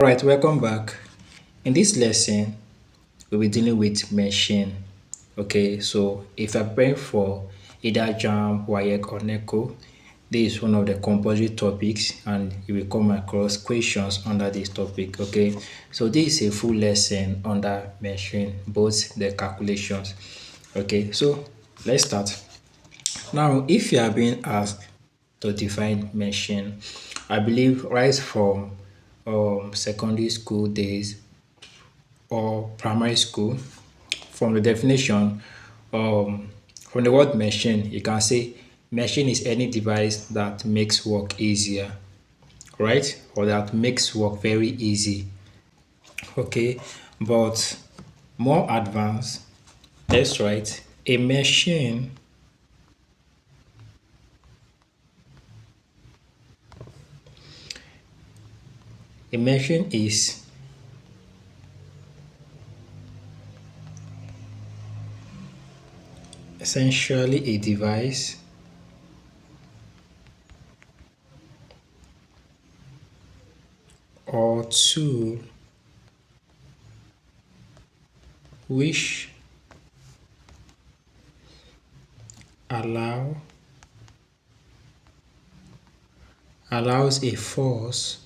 Alright, welcome back. In this lesson, we'll be dealing with machine. Okay, so if you're preparing for either Jamb, Waec, or Neco, this is one of the compulsory topics and you will come across questions under this topic. Okay, so this is a full lesson under machine, both the calculations. Okay, so let's start. Now, if you are being asked to define machine, I believe right from secondary school days or primary school, from the definition, from the word machine, you can say machine is any device that makes work easier, right? Or that makes work very easy. Okay, but more advanced, let's write a machine is essentially a device or tool which allow allows a force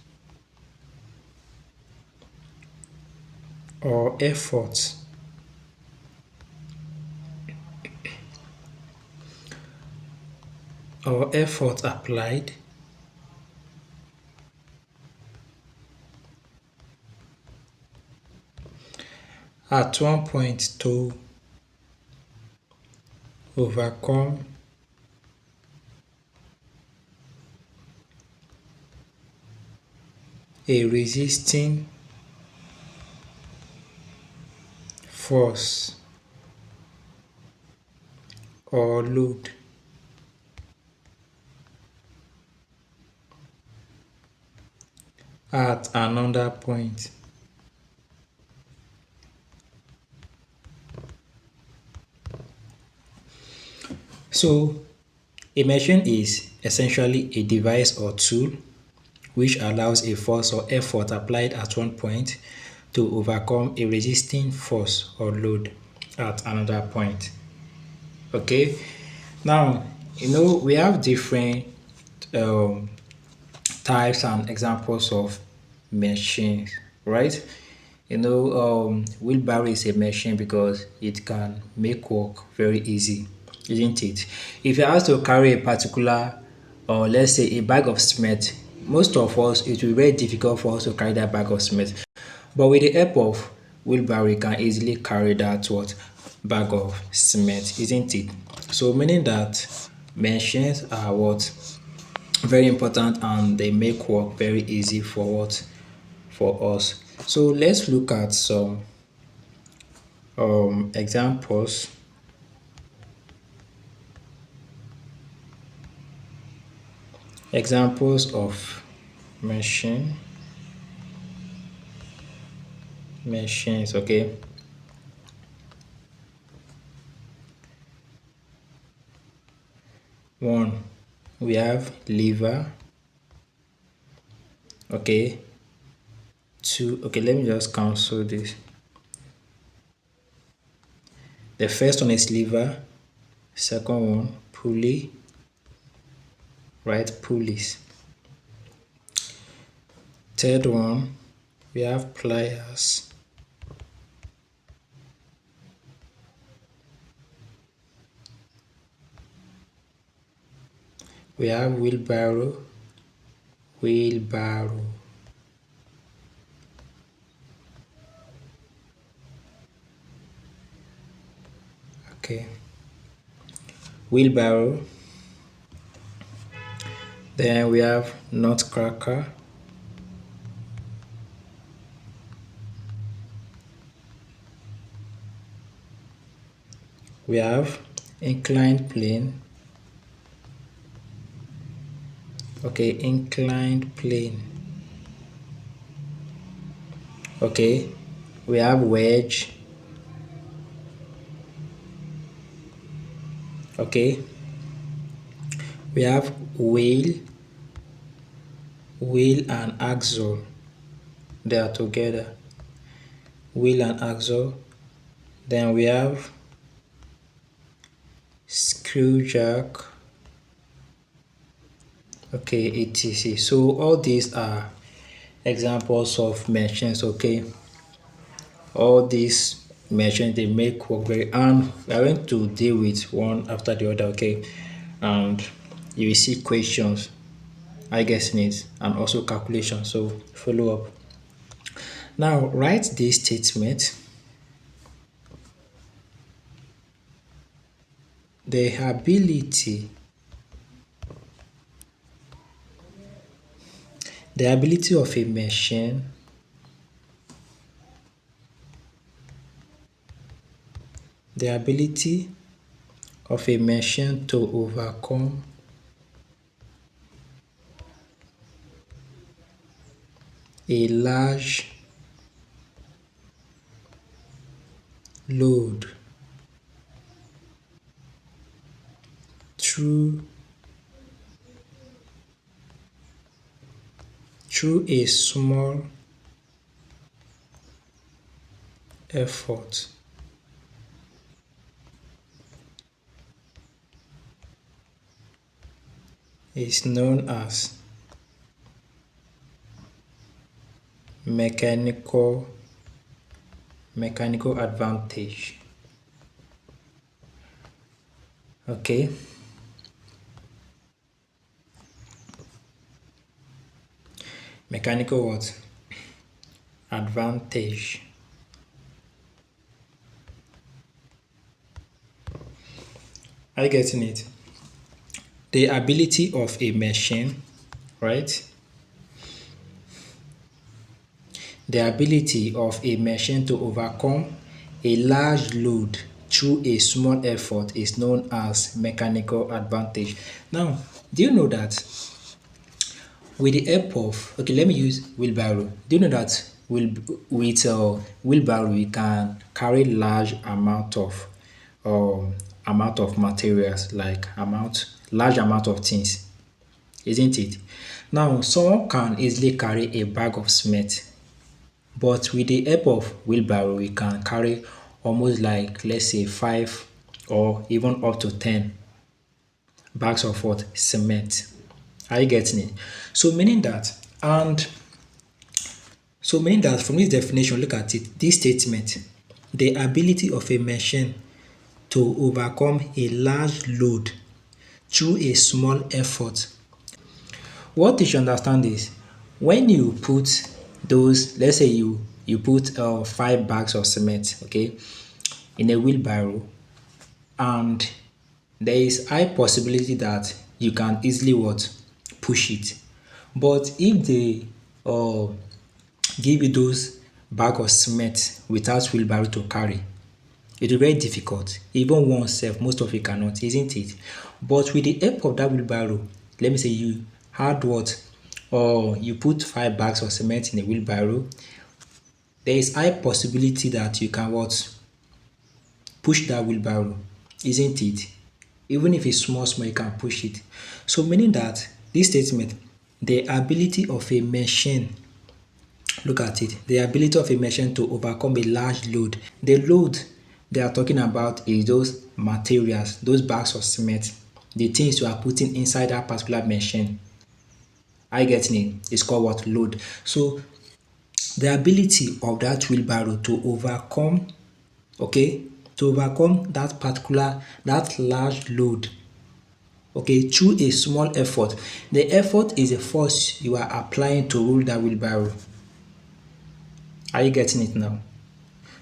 or effort applied at one point to overcome a resisting force or load at another point. So a machine is essentially a device or tool which allows a force or effort applied at one point to overcome a resisting force or load at another point. Okay, now we have different um, types and examples of machines, right? Wheelbarrow is a machine because it can make work very easy, isn't it? If you have to carry a particular, or let's say a bag of cement, most of us, it will be very difficult for us to carry that bag of cement. But with the help of wheelbarrow, you can easily carry that what bag of cement, isn't it? So meaning that machines are what very important and they make work very easy for what for us. So let's look at some examples of machine machines. Okay, one, we have lever. Okay, two. Okay, let me just cancel this. The first one is lever, second one pulley, right? Pulleys. Third one, we have pliers. We have wheelbarrow. Okay, wheelbarrow. Then we have nutcracker. We have inclined plane. Okay, inclined plane. Okay, we have wedge. Okay, we have wheel and axle. They are together. Wheel and axle. Then we have screw jack. Okay, etc. So all these are examples of machines. Okay, all these machines they make work very, and we are going to deal with one after the other. Okay, and you will see questions, I guess needs, and also calculation. So follow up. Now write this statement. The ability of a machine the ability of a machine to overcome a large load through a small effort is known as mechanical advantage. Okay, mechanical what? Advantage. Are you getting it? The ability of a machine, right? The ability of a machine to overcome a large load through a small effort is known as mechanical advantage. Now, do you know that with the help of, okay, let me use wheelbarrow. Do you know that with wheelbarrow we can carry amount of materials, like large amount of things, isn't it? Now, someone can easily carry a bag of cement, but with the help of wheelbarrow, we can carry almost like, let's say, 5 or even up to 10 bags of what? Cement. Are you getting it? So meaning that, and so meaning that from this definition, look at it, this statement, the ability of a machine to overcome a large load through a small effort. What you should understand is when you put those, let's say you put 5 bags of cement, okay, in a wheelbarrow, and there is high possibility that you can easily what? Push it. But if they uh, give you those bag of cement without wheelbarrow to carry, it will be very difficult. Even one self, most of you cannot, isn't it? But with the help of that wheelbarrow, let me say you had what? Or you put 5 bags of cement in a wheelbarrow, there is high possibility that you can what? Push that wheelbarrow, isn't it? Even if it's small, small, you can push it. So meaning that this statement, the ability of a machine, look at it, the ability of a machine to overcome a large load. The load they are talking about is those materials, those bags of cement, the things you are putting inside that particular machine. I getting it? It's called what? Load. So the ability of that wheelbarrow to overcome, okay, to overcome that large load, okay, through a small effort. The effort is a force you are applying to roll that wheelbarrow. Are you getting it now?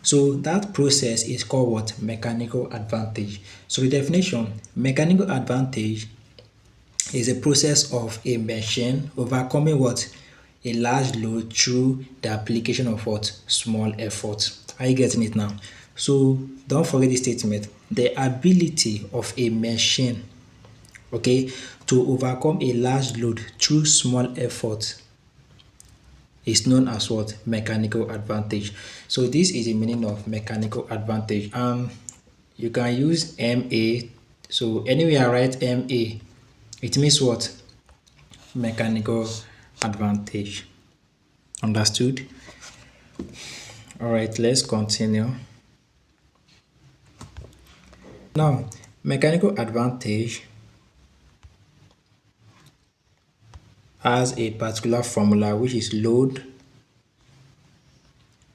So that process is called what? Mechanical advantage. So the definition, mechanical advantage is a process of a machine overcoming what? A large load through the application of what? Small effort. Are you getting it now? So don't forget this statement. The ability of a machine, okay, to overcome a large load through small effort is known as what? Mechanical advantage. So this is the meaning of mechanical advantage. You can use MA. So anywhere I write MA, it means what? Mechanical advantage. Understood? All right, let's continue. Now, mechanical advantage has a particular formula which is load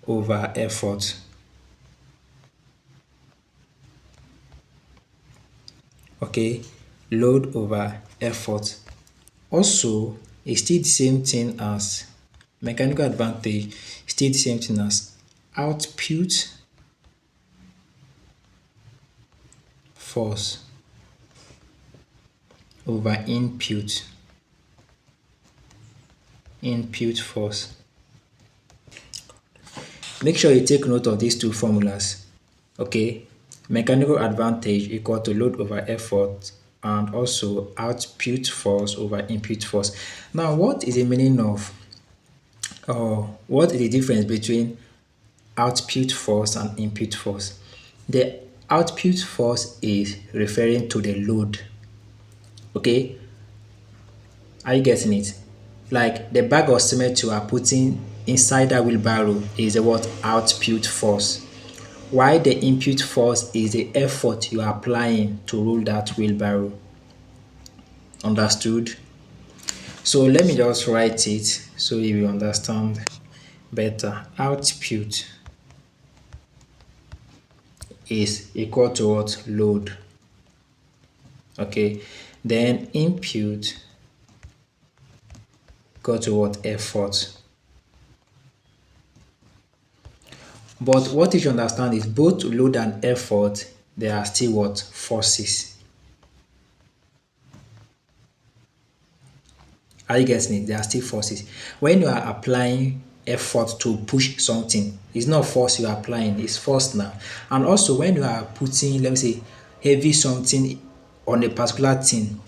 over effort. Okay, load over effort. Also, it's still the same thing as mechanical advantage, still the same thing as output force over input force. Make sure you take note of these two formulas. Okay, mechanical advantage equal to load over effort and also output force over input force. Now, what is the meaning of or what is the difference between output force and input force? The output force is referring to the load. Okay, are you getting it? Like the bag of cement you are putting inside that wheelbarrow is the what output force. Why the input force is the effort you are applying to roll that wheelbarrow. Understood? So let me just write it so you will understand better. Output is equal to what? Load. Okay. Then input equal to what? Effort. But what you should understand is both load and effort, they are still what? Forces. Are you getting it? They are still forces. When you are applying effort to push something, it's not force you are applying, it's force now. And also when you are putting, let me say, heavy something on a particular thing,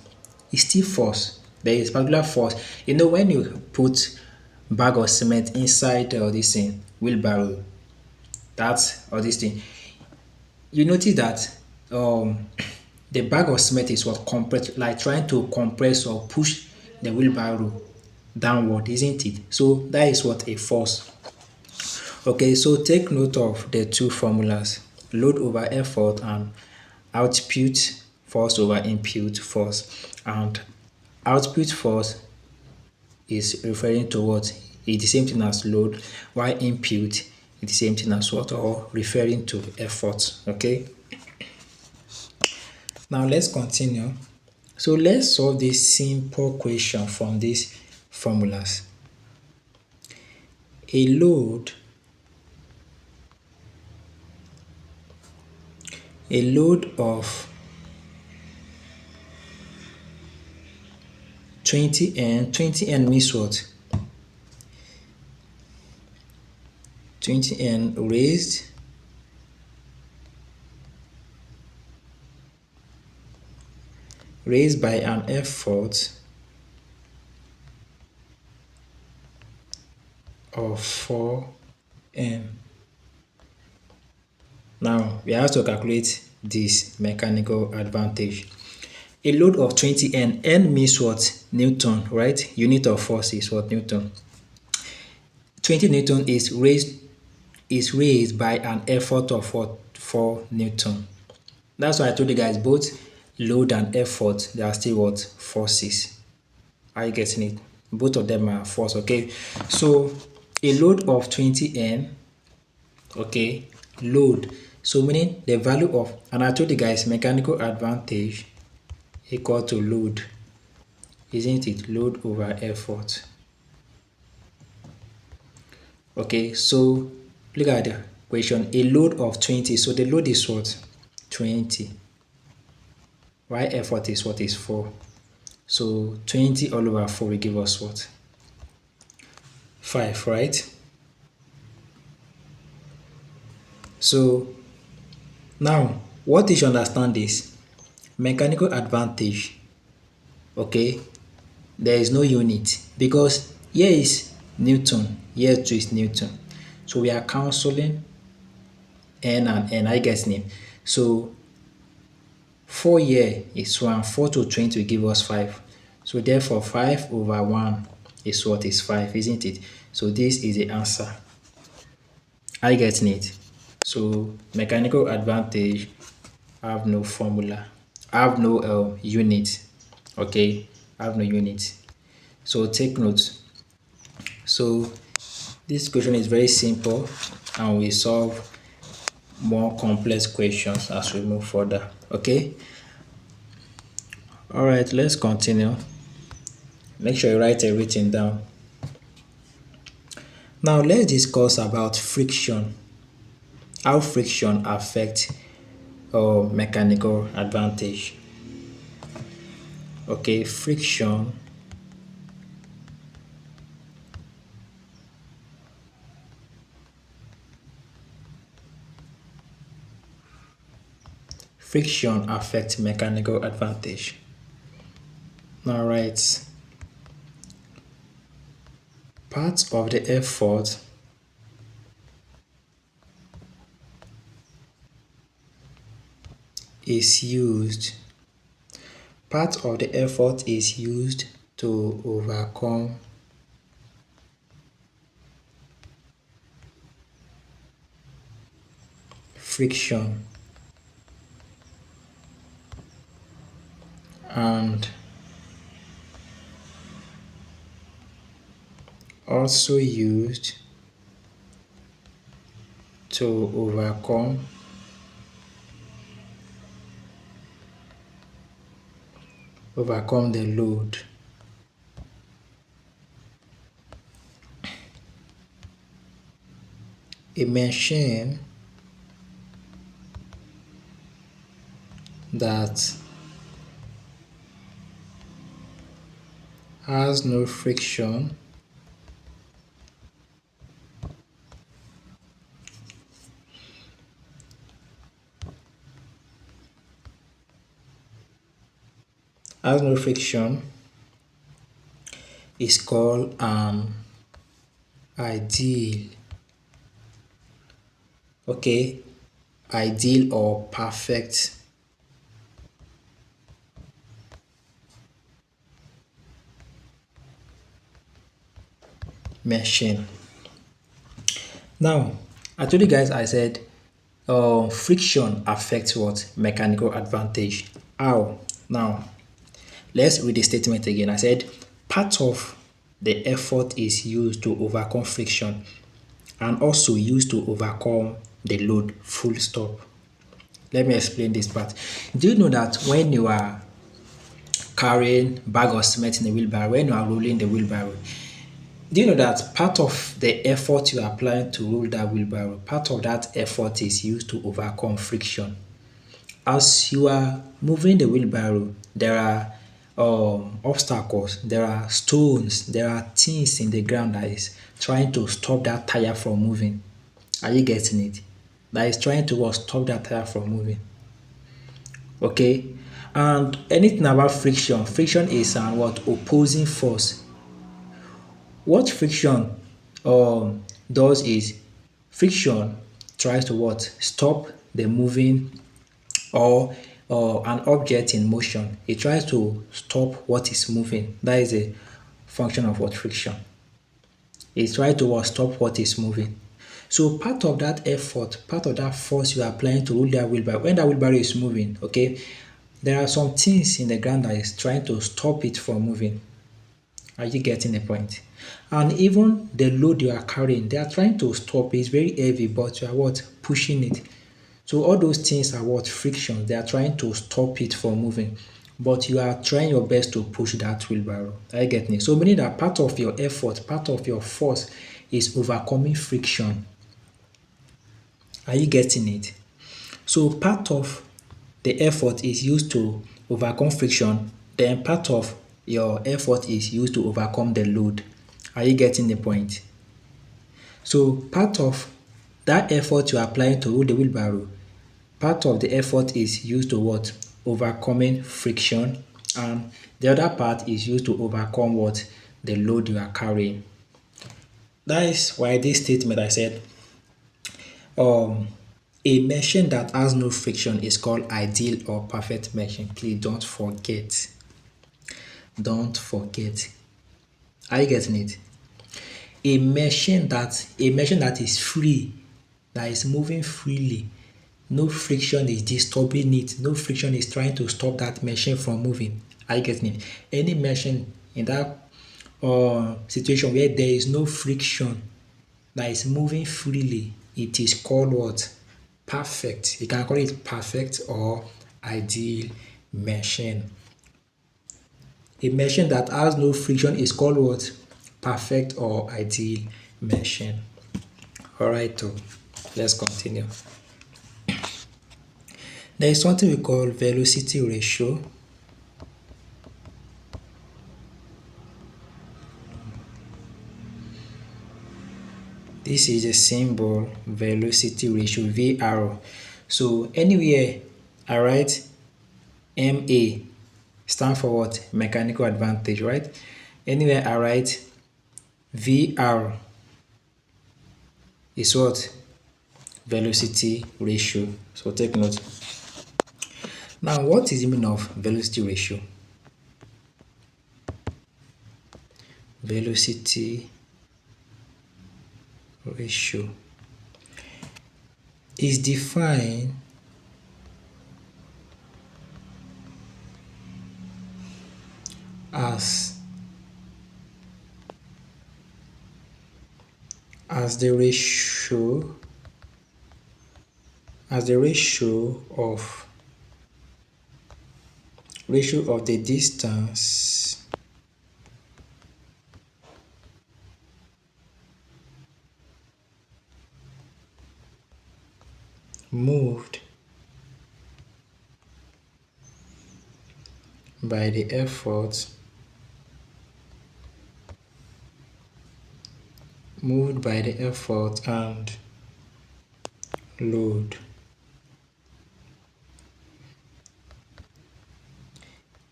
it's still force. There is particular force. You know, when you put bag of cement inside this thing, wheelbarrow, that's all this thing. You notice that um the bag of cement is what compress, like trying to compress or push the wheelbarrow downward, isn't it? So that is what a force. Okay, so take note of the two formulas: load over effort and output force over input force. And output force is referring to what? It's the same thing as load, while input is the same thing as what? Or referring to effort. Okay. Now let's continue. So let's solve this simple question from these formulas. A load of 20N, 20N means what? 20N raised by an effort of 4M. Now we have to calculate this mechanical advantage. A load of 20N, N means what? Newton, right? Unit of force is what? Newton. 20 Newton is raised by an effort of what? 4 Newton. That's why I told you guys both load and effort, they are still what? Forces. Are you getting it? Both of them are force, okay? So a load of 20N, okay, load. So meaning the value of, and I told you guys mechanical advantage equal to load, isn't it? Load over effort. Okay, so look at the question. A load of 20. So the load is what? 20. Why effort is what? Is 4. So 20 all over 4 will give us what? 5, right? So now what you should understand is mechanical advantage. Okay, there is no unit because here is Newton, here too is Newton. So we are cancelling N and N. I get name. So 4 here is 1, 4 to 20 will give us 5. So therefore 5 over 1 is what? Is 5, isn't it? So this is the answer. Are you getting it? So mechanical advantage have no formula, have no unit. Okay, have no unit. So take note. So this question is very simple and we solve more complex questions as we move further. Okay, all right, let's continue. Make sure you write everything down. Now let's discuss about friction, how friction affects mechanical advantage. Okay, friction affects mechanical advantage. All right, part of the effort is used. Part of the effort is used to overcome friction and also used to overcome the load. A machine that has no friction has no friction is called an ideal. Okay, ideal or perfect machine. Now, I told you guys I said friction affects what? Mechanical advantage. How? Now, let's read the statement again. I said part of the effort is used to overcome friction and also used to overcome the load. Full stop. Let me explain this part. Do you know that when you are carrying bag of cement in a wheelbarrow, when you are rolling the wheelbarrow, do you know that part of the effort you are applying to roll that wheelbarrow, part of that effort is used to overcome friction? As you are moving the wheelbarrow, there are obstacles, there are stones, there are things in the ground that is trying to stop that tire from moving. Are you getting it? That is trying to stop that tire from moving. Okay? And anything about friction, friction is an what? Opposing force. What friction does is friction tries to what? Stop the moving or an object in motion. It tries to stop what is moving. That is a function of what? Friction. It tries to what? Stop what is moving. So part of that effort, part of that force you are applying to roll that wheelbarrow, when that wheelbarrow is moving, okay, there are some things in the ground that is trying to stop it from moving. Are you getting the point? And even the load you are carrying, they are trying to stop it. It's very heavy, but you are what? Pushing it. So all those things are what? Friction. They are trying to stop it from moving. But you are trying your best to push that wheelbarrow. Are you getting it? So meaning that part of your effort, part of your force is overcoming friction. Are you getting it? So part of the effort is used to overcome friction, then part of your effort is used to overcome the load. Are you getting the point? So part of that effort you are applying to roll the wheelbarrow, part of the effort is used to what? Overcoming friction, and the other part is used to overcome what? The load you are carrying. That is why this statement I said um a machine that has no friction is called ideal or perfect machine. Please don't forget. Don't forget. Are you getting it? A machine that is free that is moving freely. No friction is disturbing it. No friction is trying to stop that machine from moving. Are you getting it? Any machine in that situation where there is no friction that is moving freely, it is called what? Perfect. You can call it perfect or ideal machine. A machine that has no friction is called what? Perfect or ideal machine. Alright, let's continue. There is something we call velocity ratio. This is a symbol, velocity ratio, VR. So anywhere I write MA, stand for what? Mechanical advantage, right? Anywhere I write VR is what? Velocity ratio. So take note. Now, what is the meaning of velocity ratio? Velocity ratio is defined as the ratio of the distance moved by the effort and load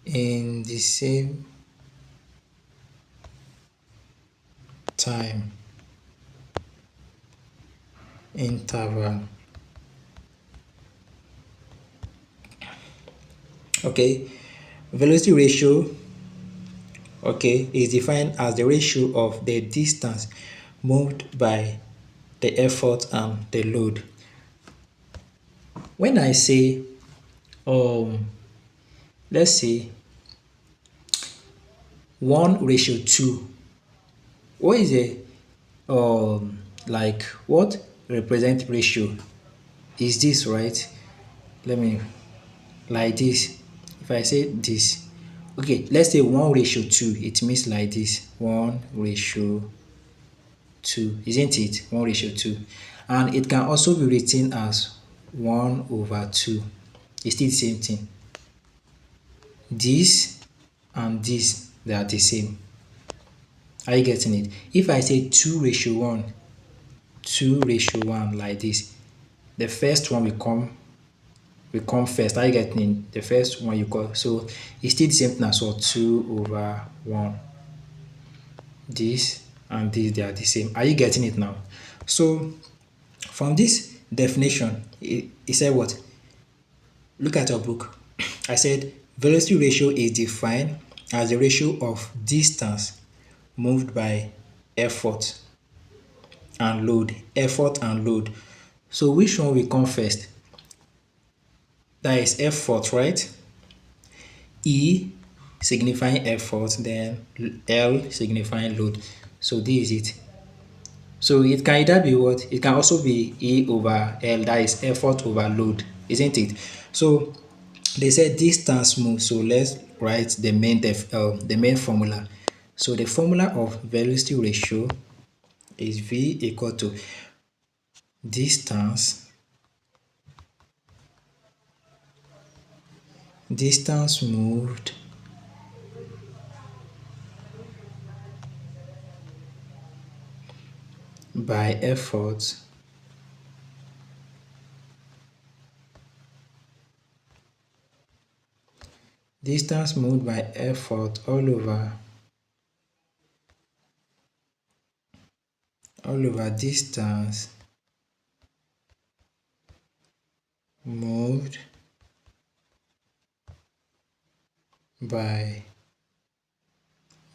in the same time interval. Okay, velocity ratio, okay, is defined as the ratio of the distance moved by the effort and the load. When I say, let's say 1:2, what is a like what represent ratio? Is this right? Let me, like this. If I say this, okay, let's say 1:2, it means like this, 1:2, isn't it? 1:2. And it can also be written as 1/2. It's still the same thing. This and this, they are the same. Are you getting it? If I say 2:1, 2:1 like this, the first one will come first. Are you getting it? The first one you call. So it's still the same thing as well, 2/1. This and this, they are the same. Are you getting it now? So from this definition, it said what? Look at your book. I said velocity ratio is defined as the ratio of distance moved by effort and load. Effort and load. So which one will come first? That is effort, right? E signifying effort, then L signifying load. So this is it. So it can either be what? It can also be E over L, that is effort over load, isn't it? So they said distance moved, so let's write the main formula. So the formula of velocity ratio is V equal to distance moved by effort all over distance moved by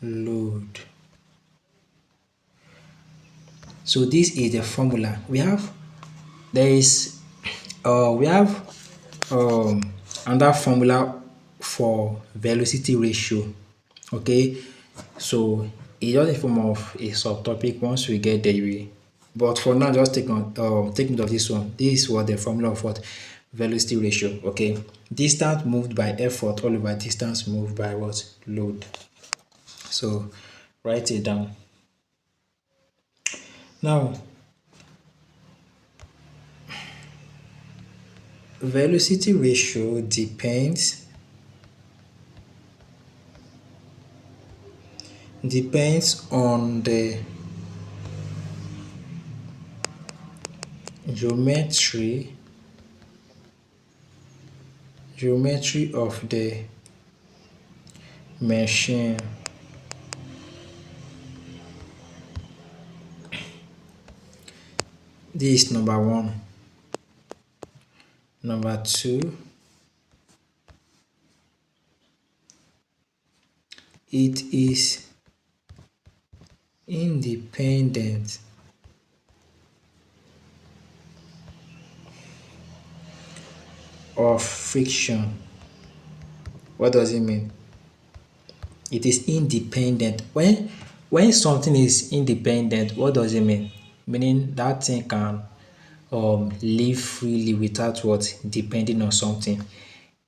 load. So this is the formula. We have There is we have um another formula for velocity ratio. Okay, so it's just a form of a subtopic. Once we get there, we but for now just take note of this one. This is what the formula of what velocity ratio. Okay, distance moved by effort all over distance moved by what load. So write it down. Now velocity ratio depends on the geometry of the machine. This is number one. Number two, it is independent of friction. What does it mean? It is independent. When something is independent, what does it mean? Meaning that thing can live freely without what depending on something.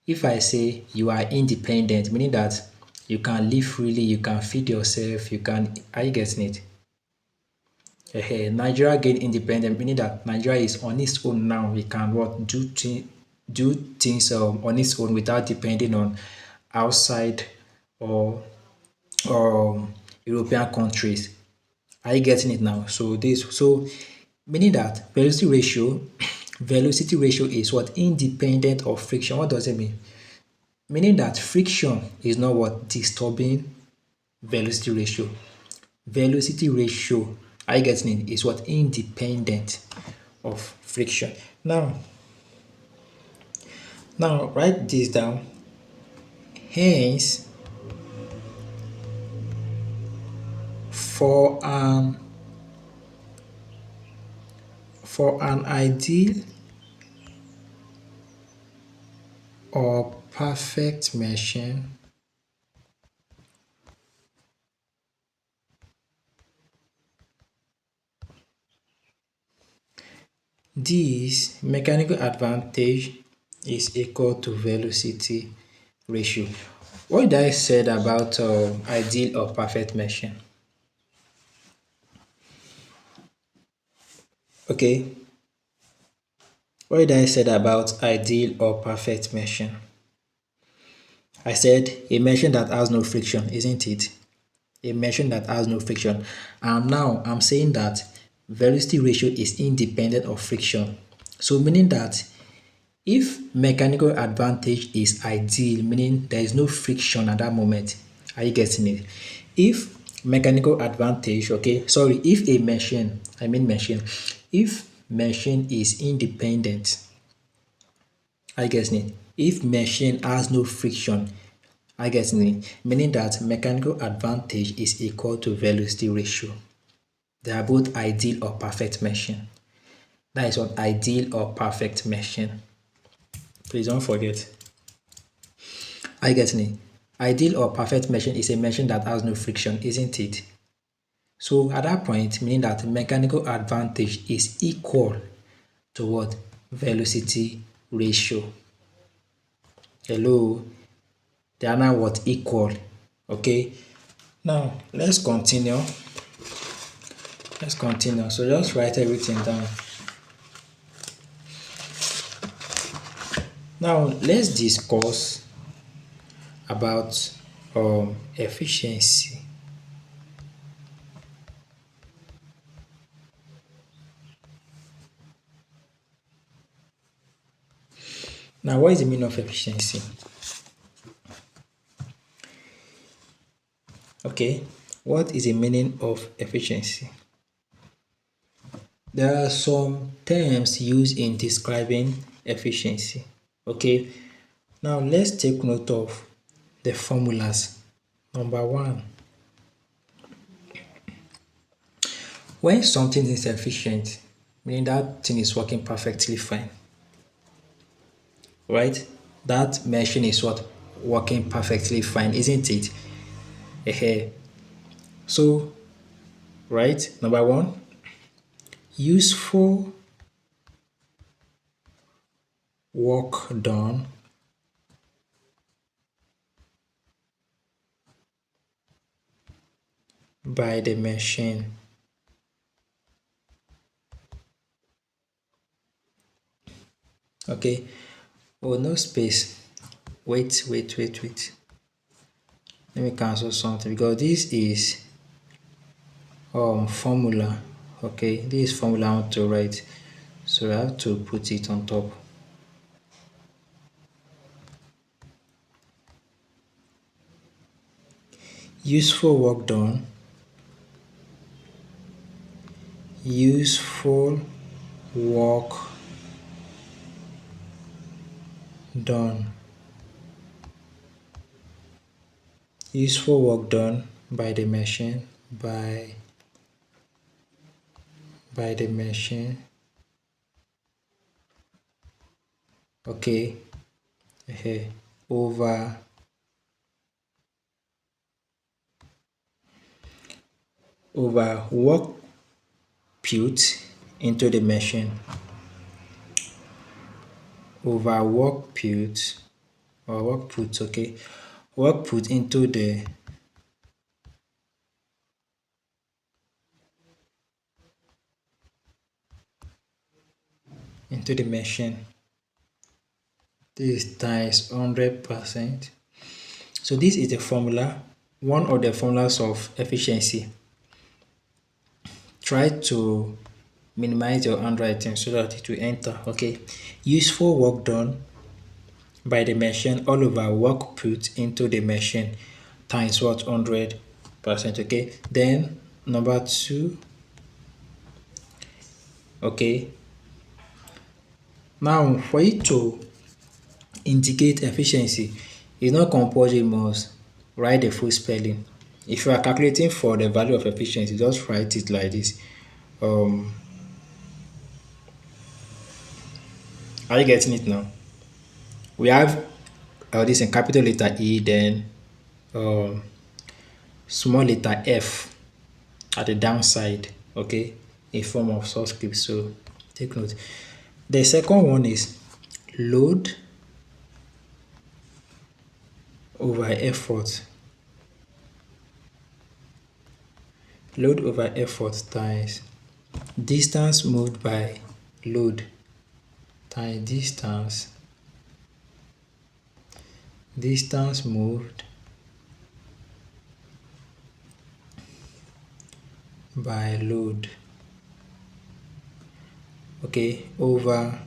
If I say you are independent, meaning that you can live freely, you can feed yourself, you can, are you getting it? Nigeria gained independence, meaning that Nigeria is on its own now. It can what do things on its own without depending on outside or European countries. Are you getting it now? So meaning that velocity ratio is what independent of friction. What does it mean? Meaning that friction is not what disturbing velocity ratio. Velocity ratio, are you getting it? Is what independent of friction. Now write this down. Hence, for an ideal or perfect machine, this mechanical advantage is equal to velocity ratio. What did I said about ideal or perfect machine? Okay, what did I said about ideal or perfect machine? I said a machine that has no friction, isn't it? A machine that has no friction. And now I'm saying that velocity ratio is independent of friction. So meaning that if mechanical advantage is ideal, meaning there is no friction at that moment, are you getting it? If mechanical advantage, okay, sorry, if a machine, if machine is independent, are you getting it? If machine has no friction, are you getting it? Meaning that mechanical advantage is equal to velocity ratio. They are both ideal or perfect machine. That is what ideal or perfect machine. Please don't forget. Are you getting it? Ideal or perfect machine is a machine that has no friction, isn't it? So at that point, meaning that mechanical advantage is equal to what? Velocity ratio. Hello? They are now what? Equal. Okay? Now, let's continue. So just write everything down. Now, let's discuss about efficiency. Now, what is the meaning of efficiency? Okay, what is the meaning of efficiency? There are some terms used in describing efficiency. Okay, now let's take note of the formulas. Number one, when something is efficient, meaning that thing is working perfectly fine, right? That machine is what working perfectly fine, isn't it? Ehe. So, right, number one, useful work done by the machine. Okay. Oh, no space. Wait. Let me cancel something because this is formula. Okay, this is formula I want to write. So I have to put it on top. Useful work done. Useful work done. Useful work done by the machine. By the machine. Okay. Okay. Over work put into the machine. Over work put or work put. Okay. Work put into the machine. This times 100%. So this is the formula, one of the formulas of efficiency. Try to minimize your handwriting so that it will enter. Okay. Useful work done by the machine all over work put into the machine times what 100%. Okay. Then number two. Okay. Now for you to indicate efficiency, it's not compulsory you must write the full spelling. If you are calculating for the value of efficiency, just write it like this. Um, are you getting it now? We have this in capital letter E, then um, small letter F at the downside, okay, a form of subscript. So take note. The second one is load over effort. Load over effort times distance moved by load times distance moved by load, okay, over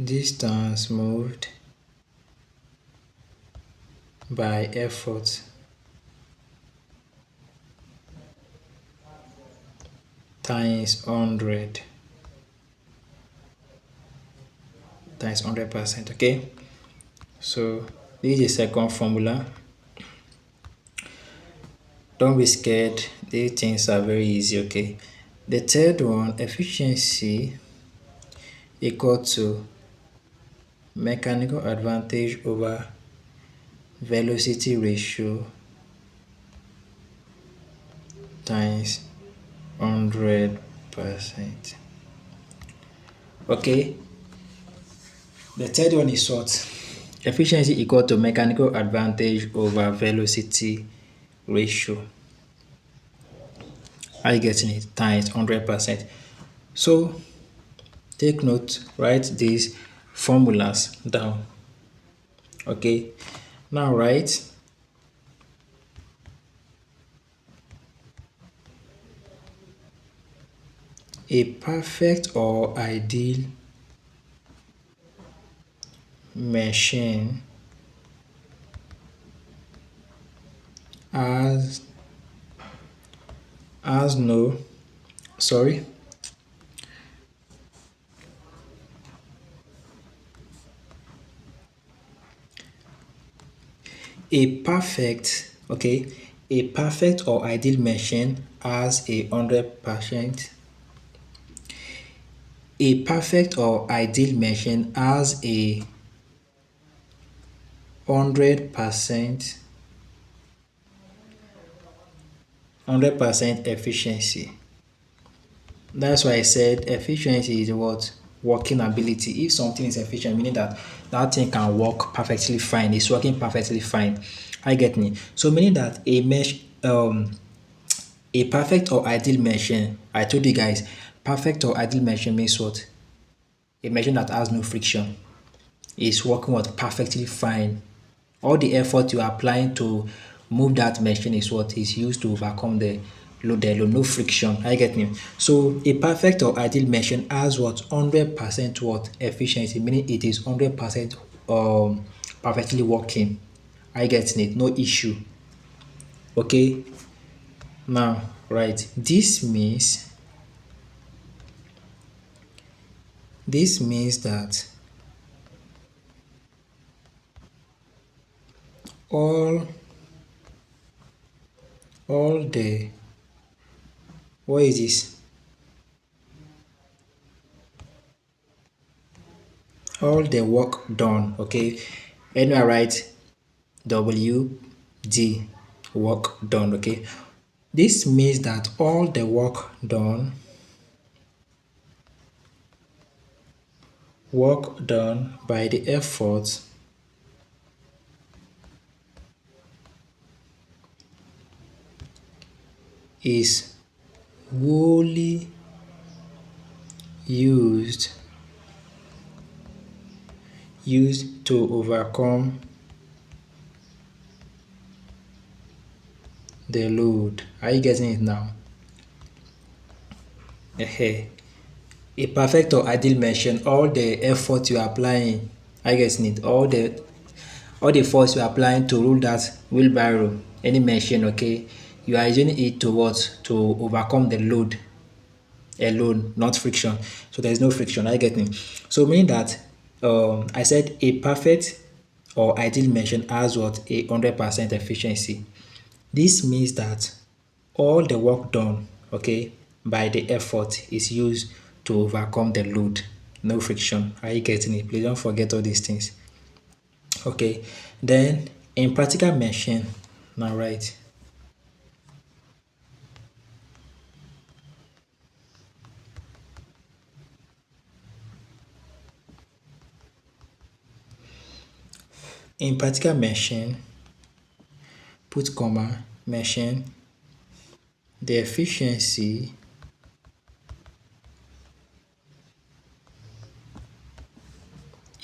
distance moved by effort times 100%. Okay, so this is the second formula. Don't be scared, these things are very easy. Okay, the third one, efficiency equal to mechanical advantage over velocity ratio times 100%. Okay, the third one is what? Efficiency equal to mechanical advantage over velocity ratio. Are you getting it? Times 100%. So take note, write these formulas down. Okay, now write a perfect or ideal machine has no, sorry, a perfect, okay, a perfect or ideal machine has a 100%. A perfect or ideal machine has a 100% efficiency. That's why I said efficiency is what? Working ability. If something is efficient, meaning that that thing can work perfectly fine, it's working perfectly fine. I get me. So meaning that a perfect or ideal machine, I told you guys, perfect or ideal machine means what? A machine that has no friction. Is working what? Perfectly fine. All the effort you are applying to move that machine is what is used to overcome the load, no friction. I get me. So a perfect or ideal machine has what? 100% what? Efficiency, meaning it is 100% perfectly working. I get it, no issue. Okay. Now, right. This means that all all the what is this? All the work done. Okay. Anyway, I write WD, work done. Okay. This means that all the work done by the effort is wholly used to overcome the load. Are you getting it now? Hey, a perfect or ideal machine, all the effort you are applying, I guess it, all the force you are applying to rule that wheelbarrow, any machine, okay, you are using it to what? To overcome the load alone, not friction. So there is no friction. I get it. So meaning that I said a perfect or ideal machine has what? 100% efficiency. This means that all the work done, okay, by the effort is used to overcome the load. No friction. Are you getting it? Please don't forget all these things. Okay. Then in practical machine, now right. In practical machine, put comma, machine, the efficiency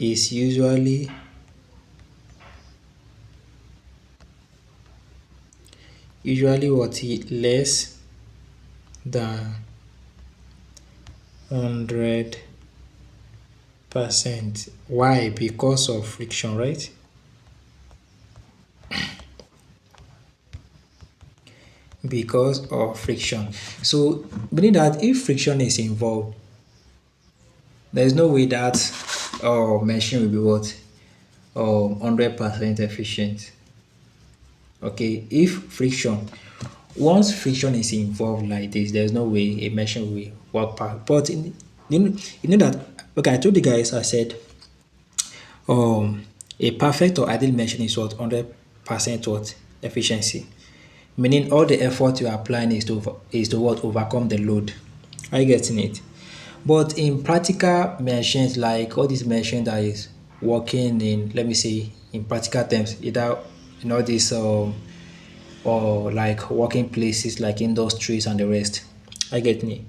is usually what? Less than 100%. Why? Because of friction, right? Because of friction. So meaning that if friction is involved, there is no way that machine will be what? 100% efficient. Okay, if friction, once friction is involved like this, there's no way a machine will work perfect. But you know that, okay, I told you guys, I said a perfect or ideal machine is what? 100% what? Efficiency. Meaning all the effort you are applying is to what? Overcome the load. Are you getting it? But in practical machines, like all these machines that is working in, let me say, in practical terms, either this or like working places like industries and the rest. I get me.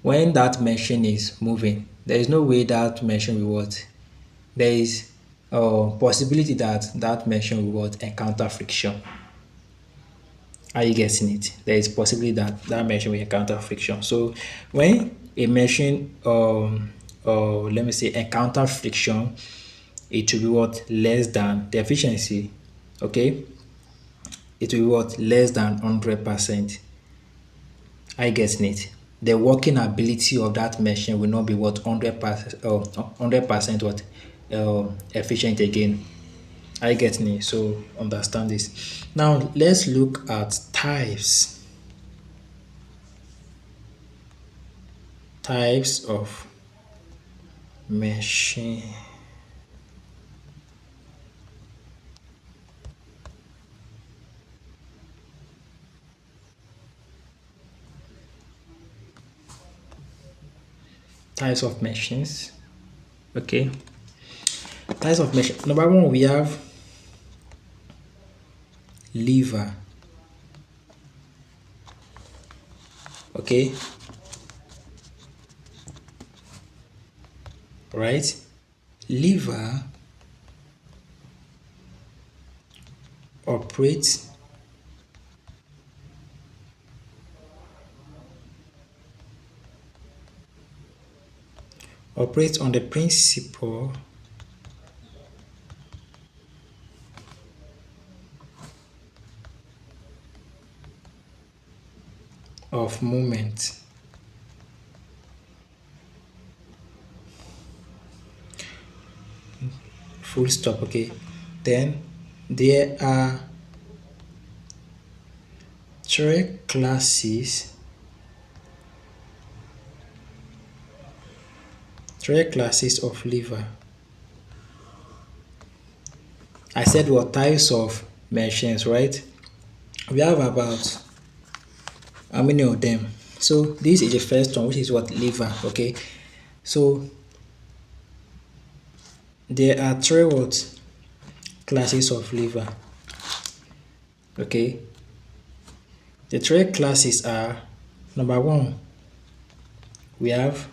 When that machine is moving, there is no way that machine will what? There is a possibility that that machine will what? Encounter friction. Are you getting it? There is possibility that that machine will encounter friction. So when a machine, let me say, encounter friction, it will be what? Less than the efficiency. Okay, it will be what? Less than 100%. Are you getting it? The working ability of that machine will not be what? 100%, 100% what? Efficient again. I get me. So understand this. Now let's look at types of machine. Types of machines. Okay. Types of machine. Number one, we have lever. Okay. Right. Lever operates on the principle of movement. Full stop. Okay. Then there are three classes of lever. I said what types of machines, right? We have about how many of them? So this is the first one, which is what lever. Okay. So there are three what classes of lever. Okay. The three classes are number one, we have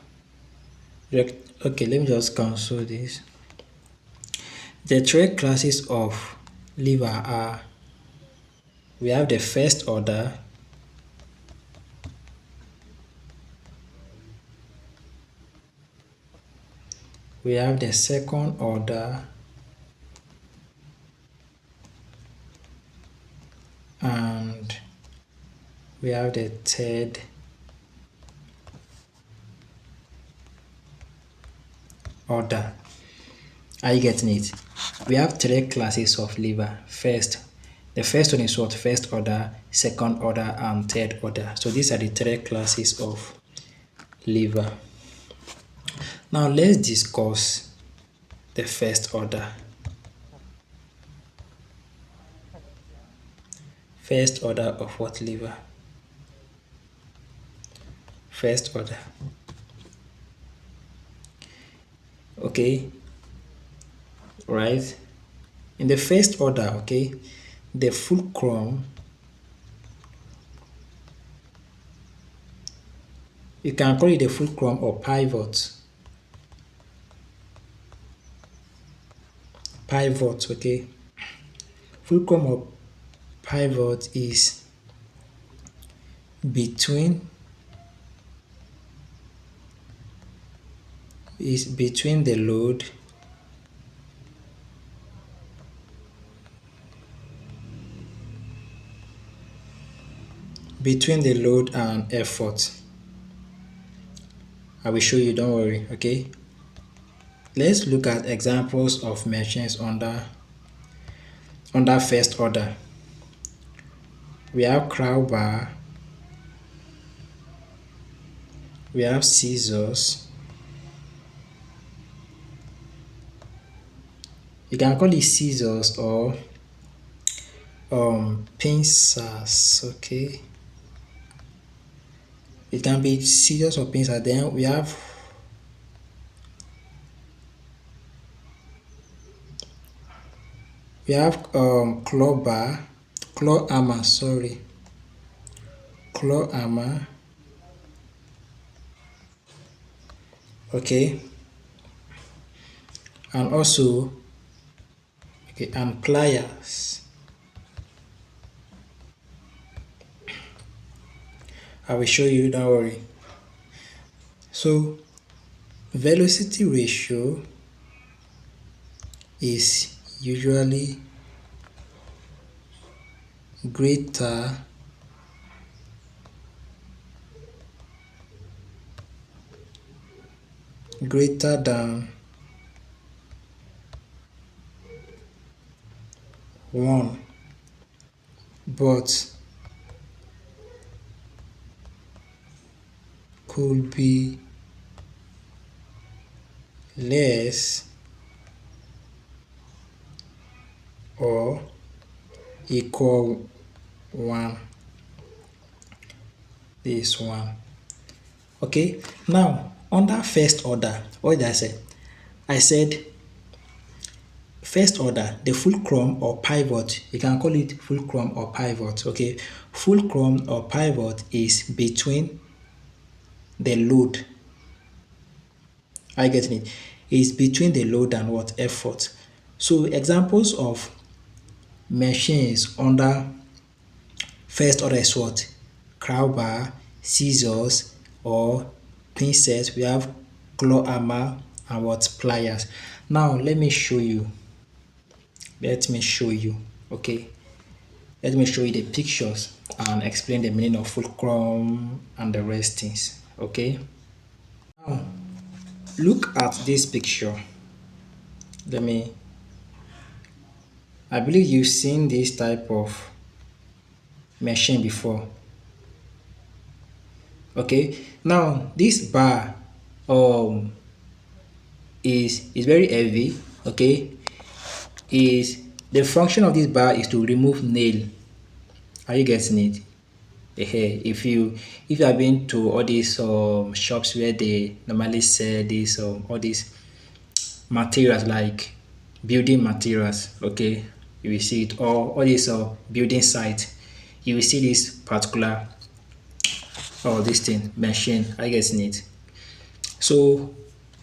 okay, let me just cancel this. The three classes of lever are we have the first order, we have the second order, and we have the third order. Are you getting it? We have three classes of lever. The first one is what? First order, second order, and third order. So these are the three classes of lever. Now let's discuss the first order. First order of what lever? First order. Okay, right? In the first order, okay, the fulcrum, you can call it the fulcrum or pivot. Pivot, okay. Fulcrum or pivot is between the load and effort. I will show you, don't worry. Okay, let's look at examples of machines under first order. We have crowbar, we have scissors. You can call it scissors or pincers. Okay, it can be scissors or pincers. Then we have claw hammer, claw hammer. Okay, and also okay, and pliers. I will show you, don't worry. So velocity ratio is usually greater than 1, but could be less or equal 1. This one. Okay, now under first order, what did I say? I said first order, the fulcrum or pivot, you can call it fulcrum or pivot. Okay, fulcrum or pivot is between the load. I get it. Is between the load and what effort. So examples of machines under first order is what? Crowbar, scissors, or pincers. We have claw hammer and what? Pliers. Now let me show you. Let me show you. Okay. Let me show you the pictures and explain the meaning of fulcrum and the rest things. Okay. Now look at this picture. Let me. I believe you've seen this type of machine before. Okay. Now this bar um is very heavy. Okay. Is the function of this bar is to remove nail. Are you getting it? If you have been to all these shops where they normally sell this all these materials like building materials, okay, you will see it, or all these building sites, you will see this particular this thing machine. Are you getting it? So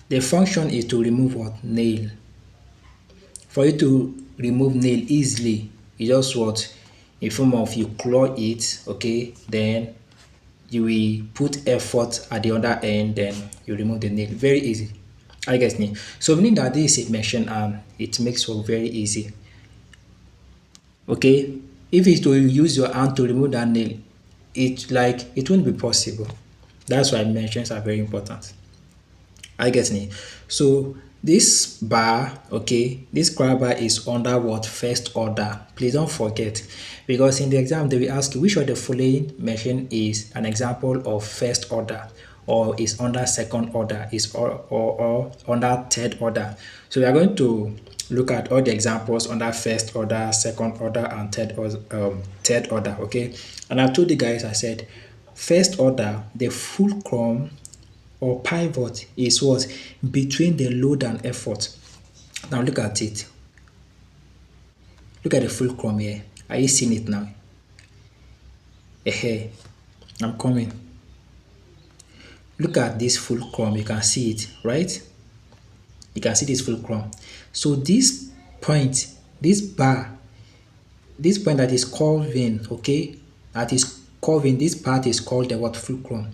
the function is to remove what? Nail. For you to remove nail easily, you just what? In form of you claw it, okay, then you will put effort at the other end, then you remove the nail. Very easy. I get me. So meaning that this is a machine and it makes work very easy. Okay. If it will use your hand to remove that nail, it won't be possible. That's why machines are very important. I get me. So this bar, okay, this grab bar is under what? First order. Please don't forget, because in the exam they will ask you which of the following machine is an example of first order, or is under second order, is or under third order. So we are going to look at all the examples under first order, second order, and third order. Okay, and I told you guys, I said first order, the fulcrum or pivot is what? Between the load and effort. Now look at it. Look at the fulcrum here. Are you seeing it now? Hey, I'm coming. Look at this fulcrum. You can see it, right? You can see this fulcrum. So this point, this bar, this point that is curving, okay, that is curving, this part is called the what? Fulcrum.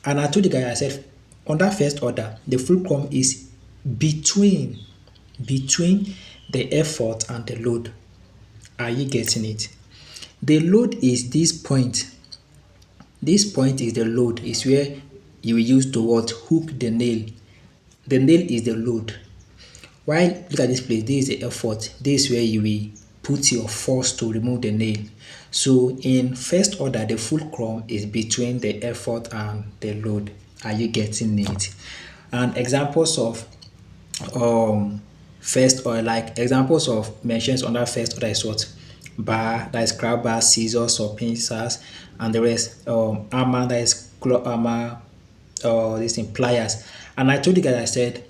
And I told the guy, I said, under first order, the fulcrum is between the effort and the load. Are you getting it? The load is this point. This point is the load, is where you will use to what? Hook the nail. The nail is the load. While look at this place, this is the effort. This is where you will put your force to remove the nail. So in first order, the fulcrum is between the effort and the load. Are you getting it? And examples of first, or like examples of machines under first order is what? Bar, that is crab bar, scissors or pincers, and the rest hammer, that is claw hammer, this thing pliers. And I told you guys, I said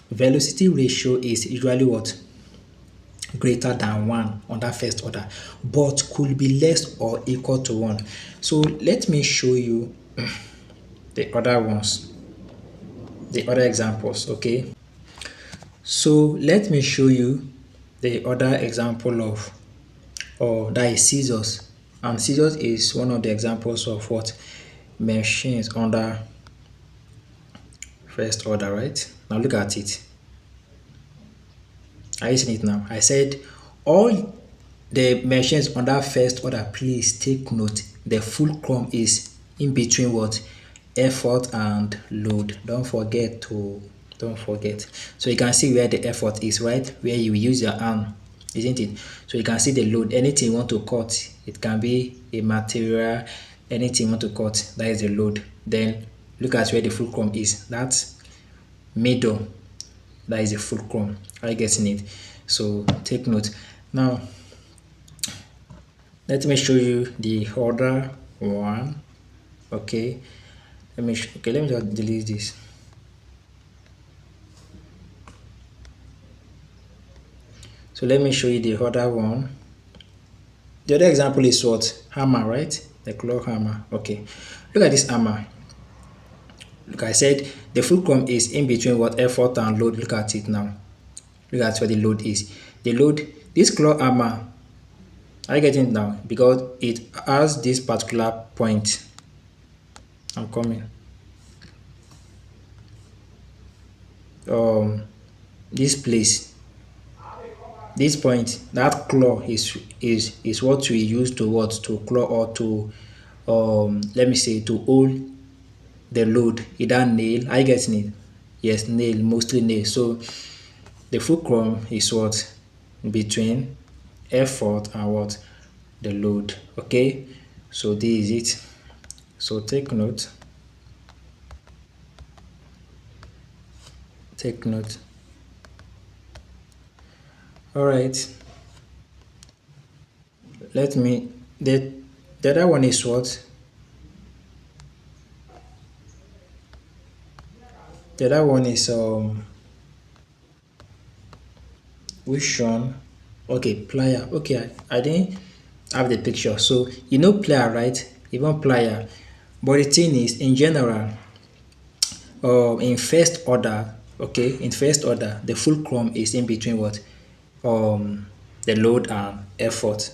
velocity ratio is usually what? Greater than 1 under first order, but could be less or equal to 1. So let me show you the other ones, the other examples. Okay, so let me show you the other example of that is scissors. And scissors is one of the examples of what? Machines under first order, right? Now look at it. Are you seeing it now? I said all the machines under first order, please take note. The fulcrum is in between what? Effort and load. Don't forget. So you can see where the effort is, right? Where you use your hand isn't it? So you can see the load. Anything you want to cut, it can be a material, anything you want to cut, that is the load. Then look at where the fulcrum is. That's middle. That is the fulcrum. Are you getting it? So take note. Now let me show you the other one. Okay. Let me just delete this. So let me show you the other one. The other example is what? Hammer, right? The claw hammer. Okay. Look at this hammer. Like I said, the fulcrum is in between what? Effort and load. Look at it now. Look at where the load is. The load, this claw hammer, are you getting it now? Because it has this particular point. I'm coming. This place, this point, that claw is what we use to what? To claw or to let me say to hold the load, either nail. Are you getting it? Yes, nail, mostly nail. So the fulcrum is what? Between effort and what? The load. Okay, so this is it. So take note. Take note. All right. Let me. The other one is what? The other one is which one? Okay, plier. Okay, I didn't have the picture. So you know plier, right? Even plier. But the thing is, in general, in first order, okay, in first order, the fulcrum is in between what? The load and effort.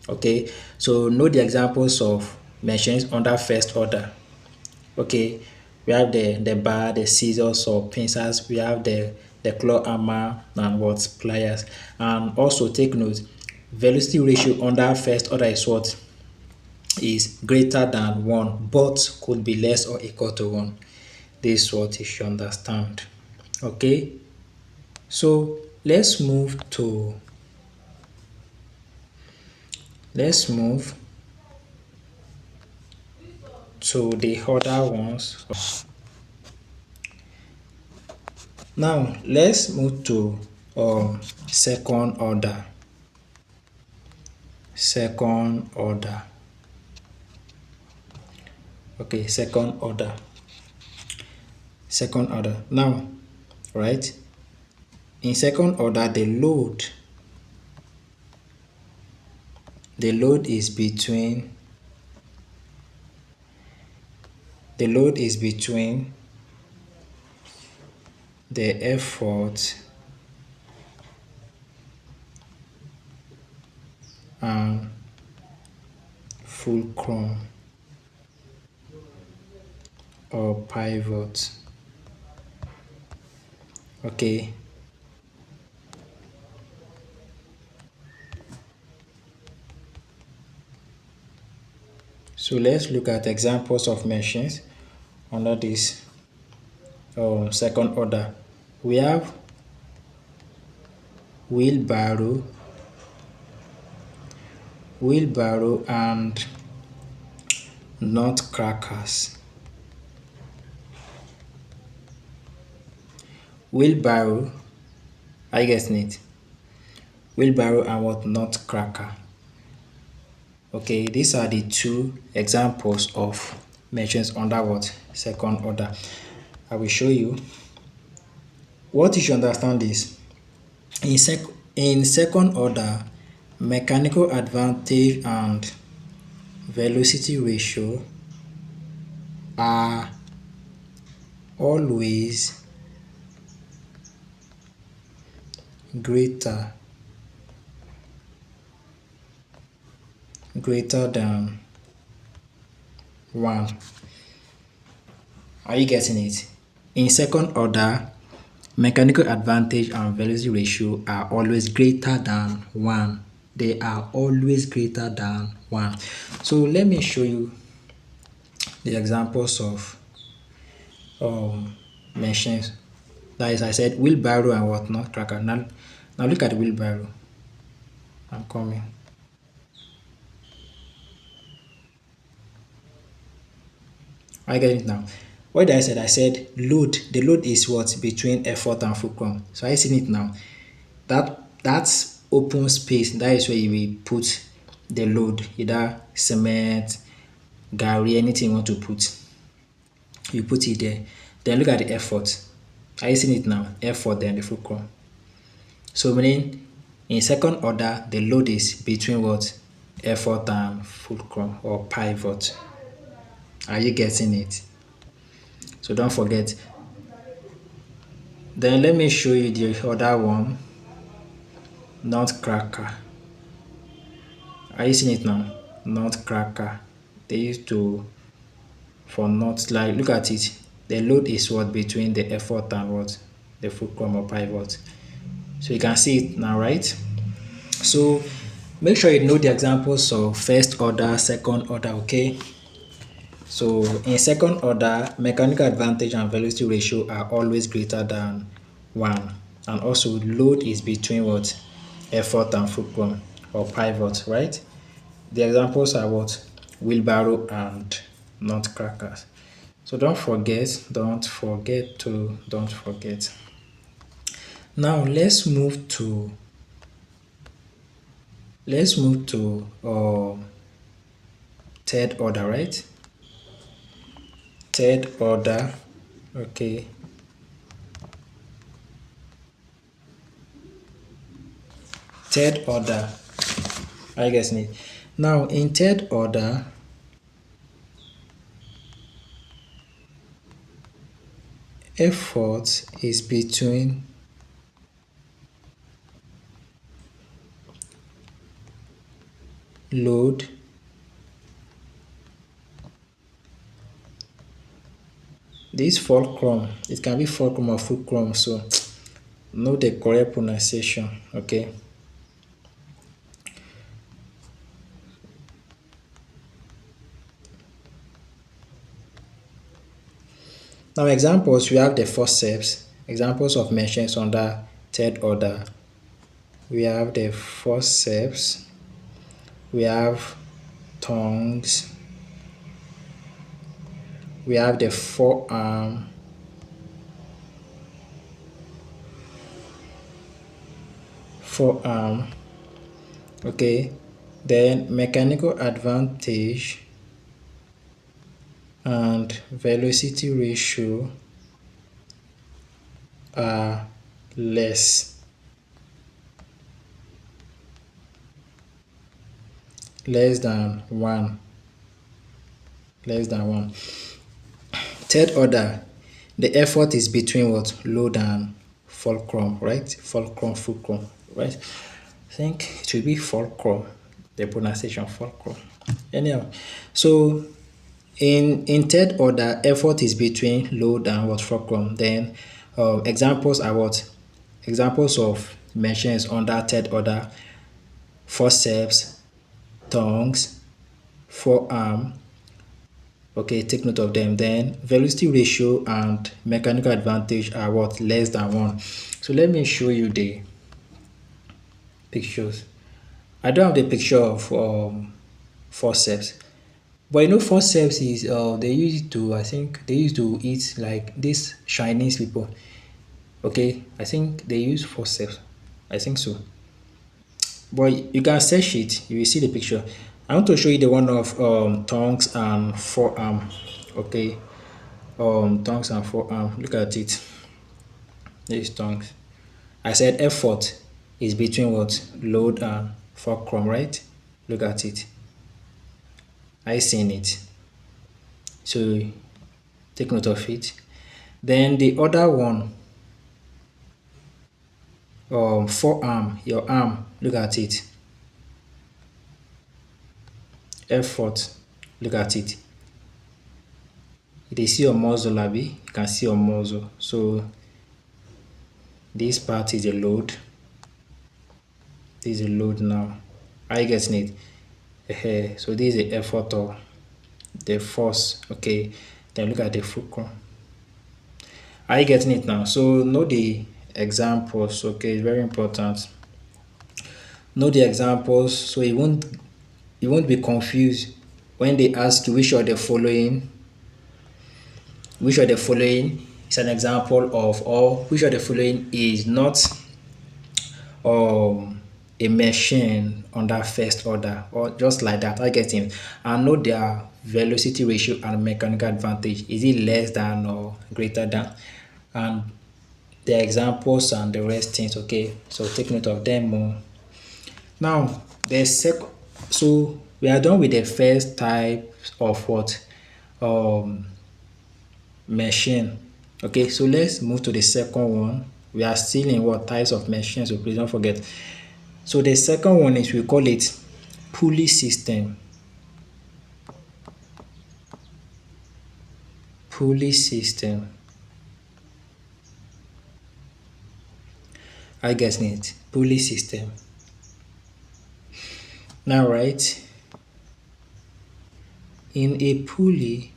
Okay, so know the examples of machines under first order. Okay, we have the bar, the scissors or pincers, we have the claw hammer and what? Pliers. And also take note, velocity ratio under first order is what? Is greater than 1 but could be less or equal to 1. This is what you should understand. Okay, so let's move to the other ones. Now let's move to second order. Second order. Okay, second order. Second order. Now, right? In second order, the load is between the effort and fulcrum or pivot. Okay. So let's look at examples of machines under this second order. We have wheelbarrow and nutcrackers. Wheelbarrow, are you getting it? Wheelbarrow and what? Nutcracker. Okay, these are the two examples of machines under what? Second order. I will show you. What you should understand is, in second order, mechanical advantage and velocity ratio are always greater than 1. Are you getting it? In second order, mechanical advantage and velocity ratio are always greater than 1. They are always greater than 1. So let me show you the examples of machines. That is, I said wheelbarrow and what? Nutcracker. Now look at the wheelbarrow. I'm coming. I get it now. What did I said? I said load. The load is what between effort and fulcrum. So I seen it now. That's open space. That is where you will put the load, either cement, gari, anything you want to put. You put it there. Then look at the effort. Are you seeing it now? Effort then the fulcrum. So meaning in second order, the load is between what? Effort and fulcrum or pivot. Are you getting it? So don't forget. Then let me show you the other one, nutcracker. Are you seeing it now? Nutcracker. They used to for nut like look at it. The load is what between the effort and what? The fulcrum or pivot. So you can see it now, right? So make sure you know the examples of first order, second order, okay? So in second order, mechanical advantage and velocity ratio are always greater than 1. And also load is between what? Effort and fulcrum or pivot, right? The examples are what? Wheelbarrow and nutcrackers. So don't forget. Now let's move to third order, right? Third order, okay. Third order, I guess need. Now in third order, effort is between load this fulcrum. It can be fulcrum or fulcrum, so know the correct pronunciation, okay? Now examples, we have the forceps. Examples of machines under third order. We have the forceps. We have tongs. We have the forearm. Forearm. Okay. Then mechanical advantage and velocity ratio are less than 1. Less than 1. Third order, the effort is between what? Load and fulcrum, right? Fulcrum, right? I think it will be fulcrum, the pronunciation fulcrum. Anyhow, so in third order, effort is between load and what? Fulcrum. Then examples are what? Examples of machines under third order: forceps, tongs, forearm. Okay, take note of them. Then velocity ratio and mechanical advantage are what? Less than 1. So let me show you the pictures. I don't have the picture of forceps, but you know forceps is they use it to, I think they used to eat like these Chinese people. Okay, I think they use forceps. I think so. But you can search it, you will see the picture. I want to show you the one of tongues and forearm. Okay, tongues and forearm. Look at it. These tongues. I said effort is between what? Load and fulcrum, right? Look at it. I seen it. So take note of it. Then the other one, forearm, your arm. Look at it. Effort. Look at it. You see your muscle, abi? You can see your muscle. So this part is a load. This is a load now. Are you getting it? So this is the effort or the force. Okay. Then look at the fulcrum. Are you getting it now? So know the examples. Okay, it's very important. know the examples so you won't be confused when they ask you which of the following is an example of, or which of the following is not a machine under first order, or just like that. I get him. And know their velocity ratio and mechanical advantage. Is it less than or greater than? And the examples and the rest things. Okay, so take note of them more. Now the second, so we are done with the first type of what, um machine. Okay, so let's move to the second one. We are still in what types of machines, so please don't forget. So the second one is, we call it pulley system. Pulley system. I guess it. Pulley system. Now, right, in a pulley,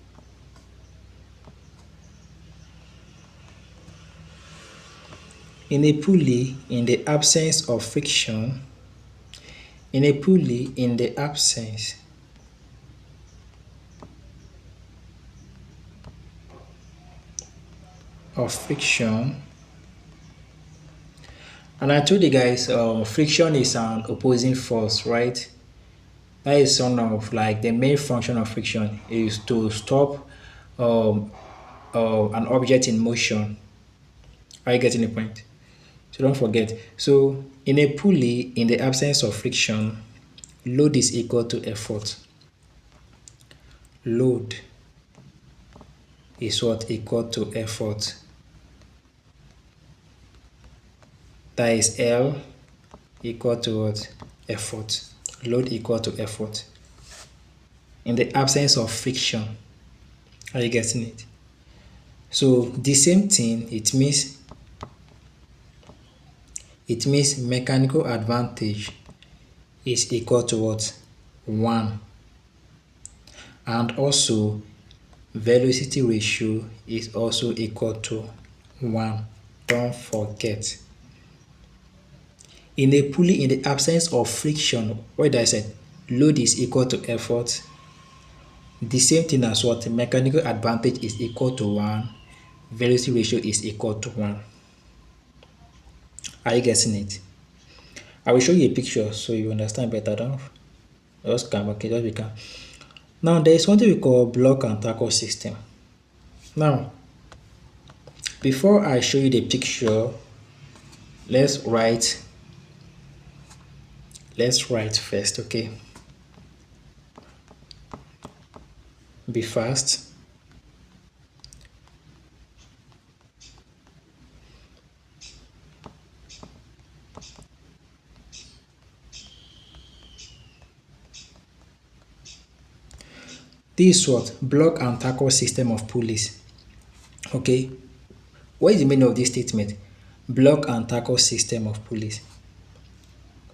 in the absence of friction, in the absence of friction, and I told you guys, friction is an opposing force, right? That is one of, like, the main function of friction is to stop um, an object in motion. Are you getting the point? So don't forget. So in a pulley, in the absence of friction, load is equal to effort. Load is what? Equal to effort. That is L equal to what? Effort. Load equal to effort. In the absence of friction. Are you getting it? So the same thing, it means mechanical advantage is equal to what? 1. And also velocity ratio is also equal to 1. Don't forget. In a pulley, in the absence of friction, what did I say? Load is equal to effort. The same thing as what? Mechanical advantage is equal to 1. Velocity ratio is equal to 1. Are you getting it? I will show you a picture so you understand better. Don't just come, okay, just be calm. Now there is something we call block and tackle system. Now, before I show you the picture, let's write first, okay? Be fast. This is what? Block and tackle system of pulleys. Okay? What is the meaning of this statement? Block and tackle system of pulleys.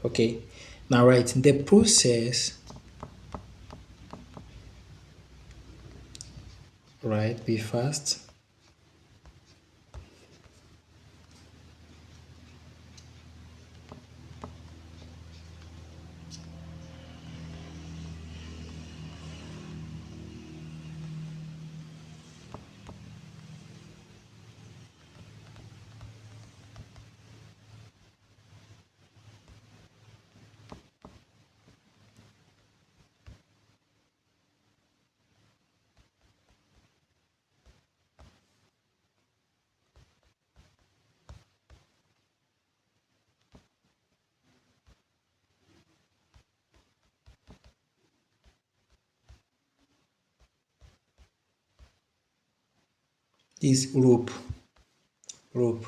Okay? Now, right, the process, right, be fast. Is rope. Rope.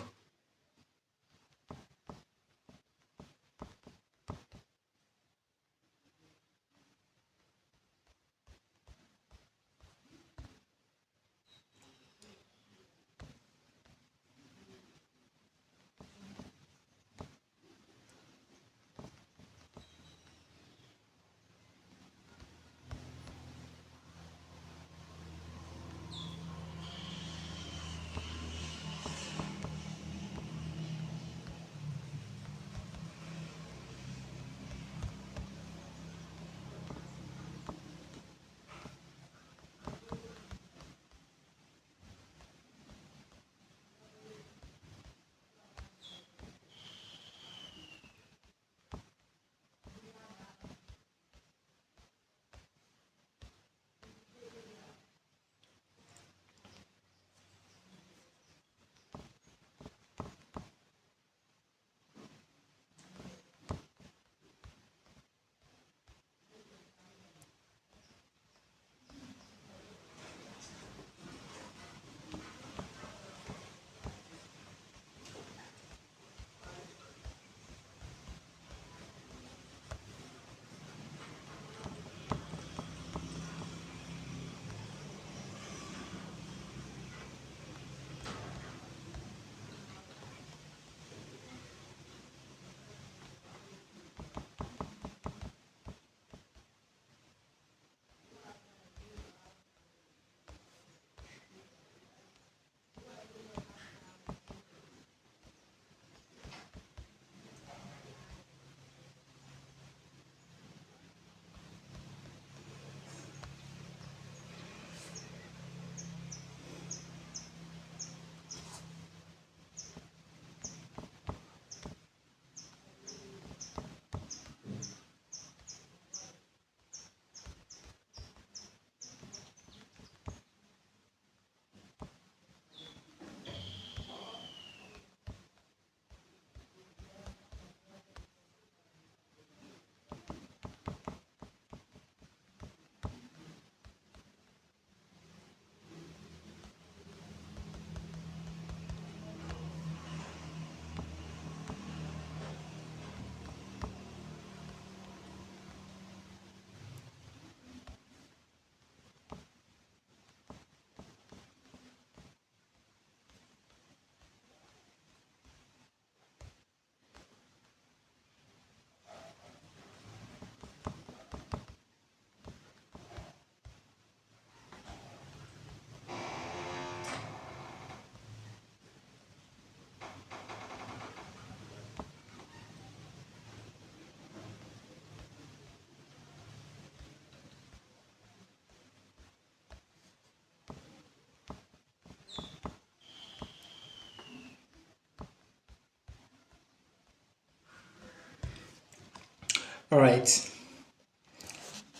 All right,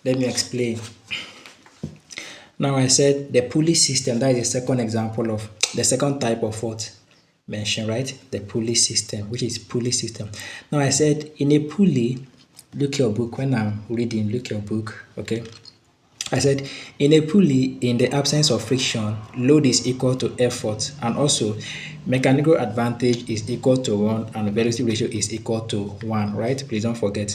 let me explain. Now I said the pulley system, that is the second example of the second type of what mentioned, right? The pulley system, which is pulley system. Now I said in a pulley, look your book when I'm reading, look your book, okay? I said in a pulley, in the absence of friction, load is equal to effort, and also mechanical advantage is equal to 1 and velocity ratio is equal to 1, right? Please don't forget.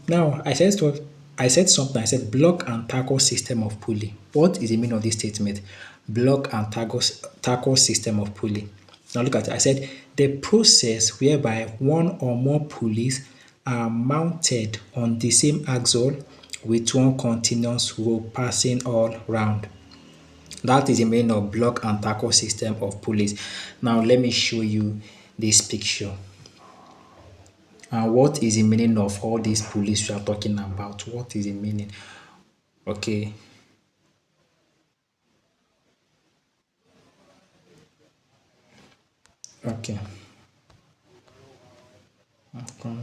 Now, I said something. I said block and tackle system of pulley. What is the meaning of this statement? Block and tackle system of pulley. Now look at it. I said the process whereby one or more pulleys are mounted on the same axle with one continuous rope passing all round. That is the meaning of block and tackle system of pulleys. Now let me show you this picture. And what is the meaning of all these pulleys we are talking about? What is the meaning? Okay, okay. Okay.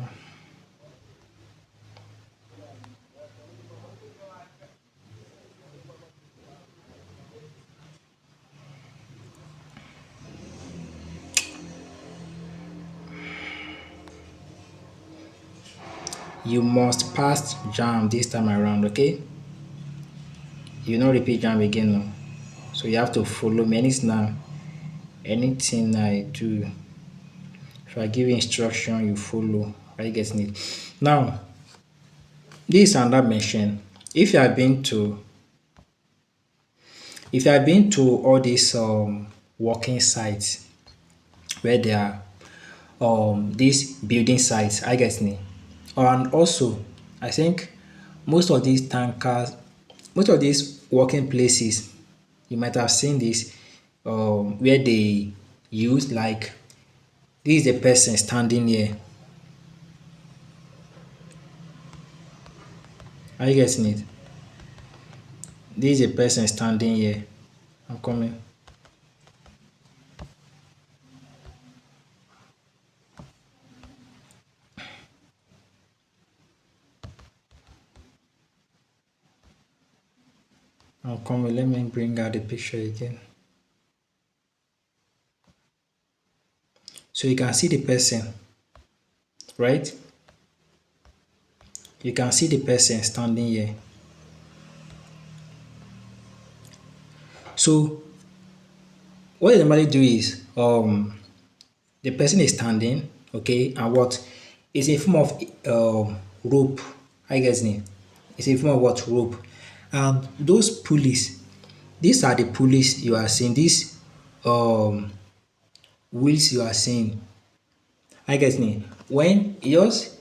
You must pass Jamb this time around, okay? You not repeat Jamb again, no. So you have to follow me. Anything I do, if I give you instruction, you follow. Are you getting it? Now, this is another mention. If you have been to if you have been to all these working sites where there are these building sites, I get me. And also, I think most of these tankers, most of these working places, you might have seen this where they use like this is the person standing here. Are you getting it? This is a person standing here. I'm coming. I'm coming. Let me bring out the picture again. So you can see the person, right? You can see the person standing here. So what they normally do is the person is standing, okay, and what is a form of rope. I guess name. It's a form of what rope. And those pulleys, these are the pulleys you are seeing. These um wheels you are seeing. I guess name. When yours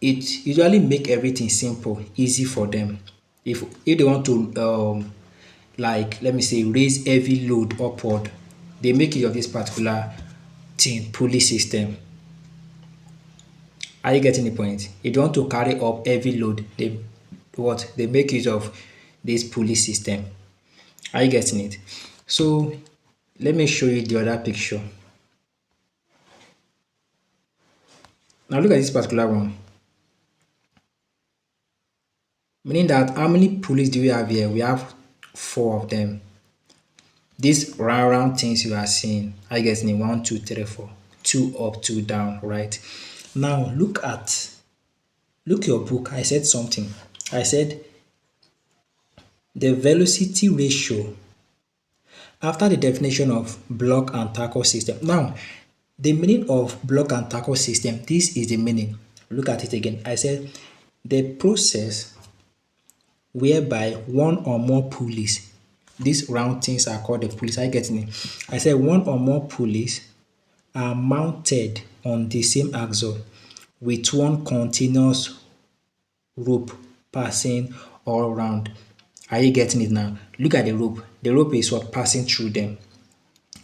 it usually make everything simple, easy for them. If they want to like let me say raise heavy load upward, they make use of this particular thing pulley system. Are you getting the point? If you want to carry up heavy load, they make use of this pulley system. Are you getting it? So let me show you the other picture. Now look at this particular one. Meaning that how many pulleys do we have here? We have four of them. These round things you are seeing, I guess in 1, 2, 3, 4. Two up, two down, right? Now look your book. I said something. I said the velocity ratio after the definition of block and tackle system. Now, the meaning of block and tackle system, this is the meaning. Look at it again. I said the process whereby one or more pulleys, these round things are called the pulleys. Are you getting it? I said one or more pulleys are mounted on the same axle with one continuous rope passing all around. Are you getting it now? Look at the rope. The rope is what passing through them,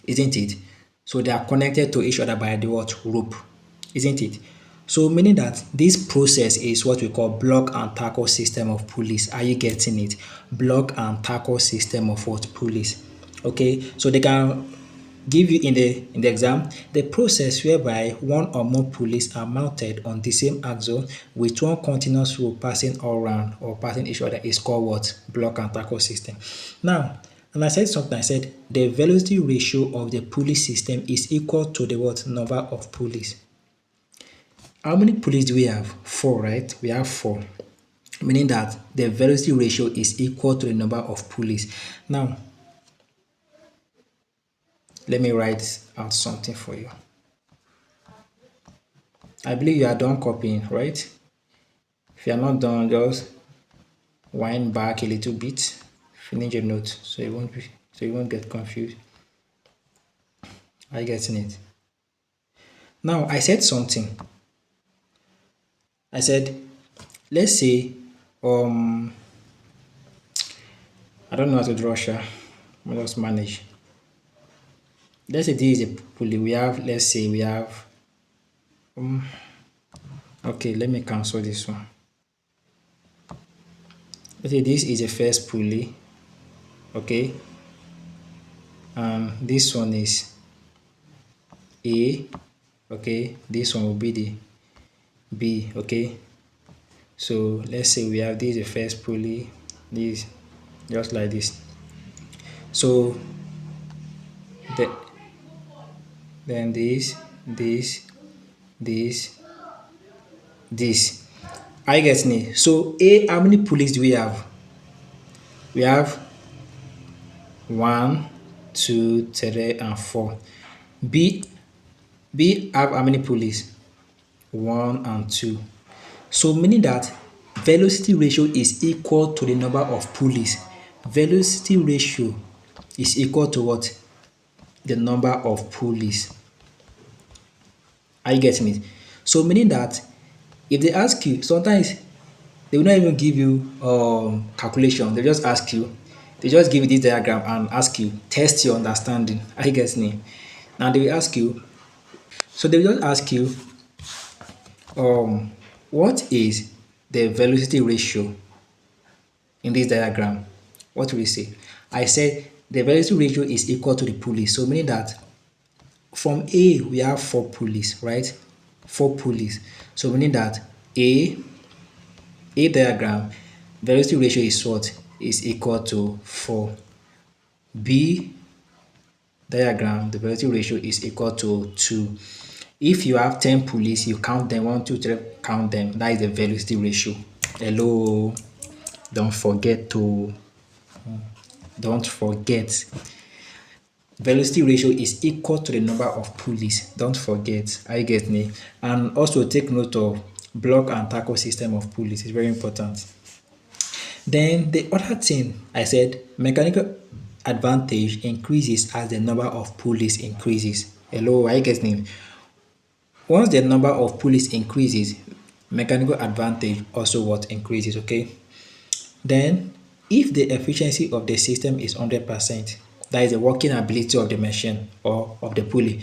isn't it? So they are connected to each other by the what rope, isn't it? So meaning that this process is what we call block and tackle system of pulleys. Are you getting it? Block and tackle system of what pulleys. Okay, so they can. give you in the exam the process whereby one or more pulleys are mounted on the same axle with one continuous row passing all round or passing each other is called what? Block and tackle system. Now, and I said something, I said the velocity ratio of the pulley system is equal to the what? Number of pulleys. How many pulleys do we have? 4, right? We have 4. Meaning that the velocity ratio is equal to the number of pulleys. Now, let me write out something for you. I believe you are done copying, right? If you are not done, just wind back a little bit, finish your notes so you won't get confused. Are you getting it? Now I said something. I said, let's say I don't know how to draw sha. I'll just manage. Let's say this is a pulley. Let's say we have okay, let me cancel this one. Okay, this is the first pulley. Okay, and this one is A. Okay, this one will be the B. Okay, so let's say we have this the first pulley, this just like this. So the, then this, this. I get me. So A, how many pulleys do we have? We have 1, 2, 3, and 4. B have how many pulleys? 1 and 2. So meaning that velocity ratio is equal to the number of pulleys. Velocity ratio is equal to what? The number of pulleys. Are you getting it? So meaning that if they ask you, sometimes they will not even give you calculation. They just ask you, they just give you this diagram and ask you, test your understanding. Are you getting it? Now they will ask you, so they will just ask you, what is the velocity ratio in this diagram? What will you say? I said the velocity ratio is equal to the pulleys. So meaning that from A we have 4 pulleys, right? 4 pulleys. So meaning that A diagram velocity ratio is what? Is equal to 4. B diagram the velocity ratio is equal to 2. If you have 10 pulleys, you count them 1, 2, 3, count them. That is the velocity ratio. Hello, don't forget to don't forget. Velocity ratio is equal to the number of pulleys. Don't forget. Are you get me? And also take note of block and tackle system of pulleys. It's very important. Then the other thing I said, mechanical advantage increases as the number of pulleys increases. Hello, are you getting me? Once the number of pulleys increases, mechanical advantage also what increases, okay? Then if the efficiency of the system is 100%, that is the working ability of the machine or of the pulley.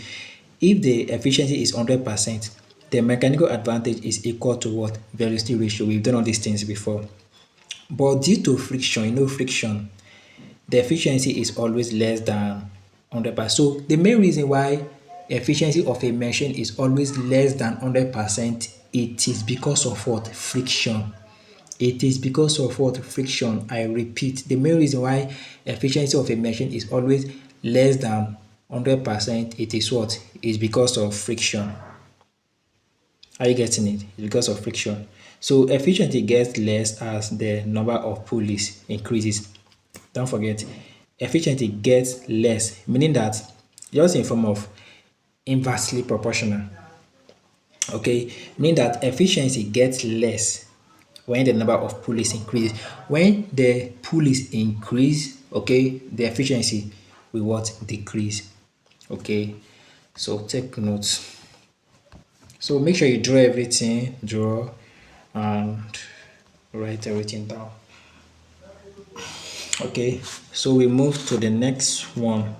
If the efficiency is 100%, the mechanical advantage is equal to what? Velocity ratio. We've done all these things before. But due to friction, friction, the efficiency is always less than 100%. So the main reason why efficiency of a machine is always less than 100%, it is because of what? Friction. It is because of what? Friction. I repeat, the main reason why efficiency of a machine is always less than 100%, it is what? Is because of friction. Are you getting it? It's because of friction. So efficiency gets less as the number of pulleys increases. Don't forget, efficiency gets less, meaning that just in form of inversely proportional. Okay, meaning that efficiency gets less when the number of pulleys increases. When the pulleys increase, okay, the efficiency will what? Decrease. Okay, so take notes. So make sure you draw and write everything down. Okay, so we move to the next one.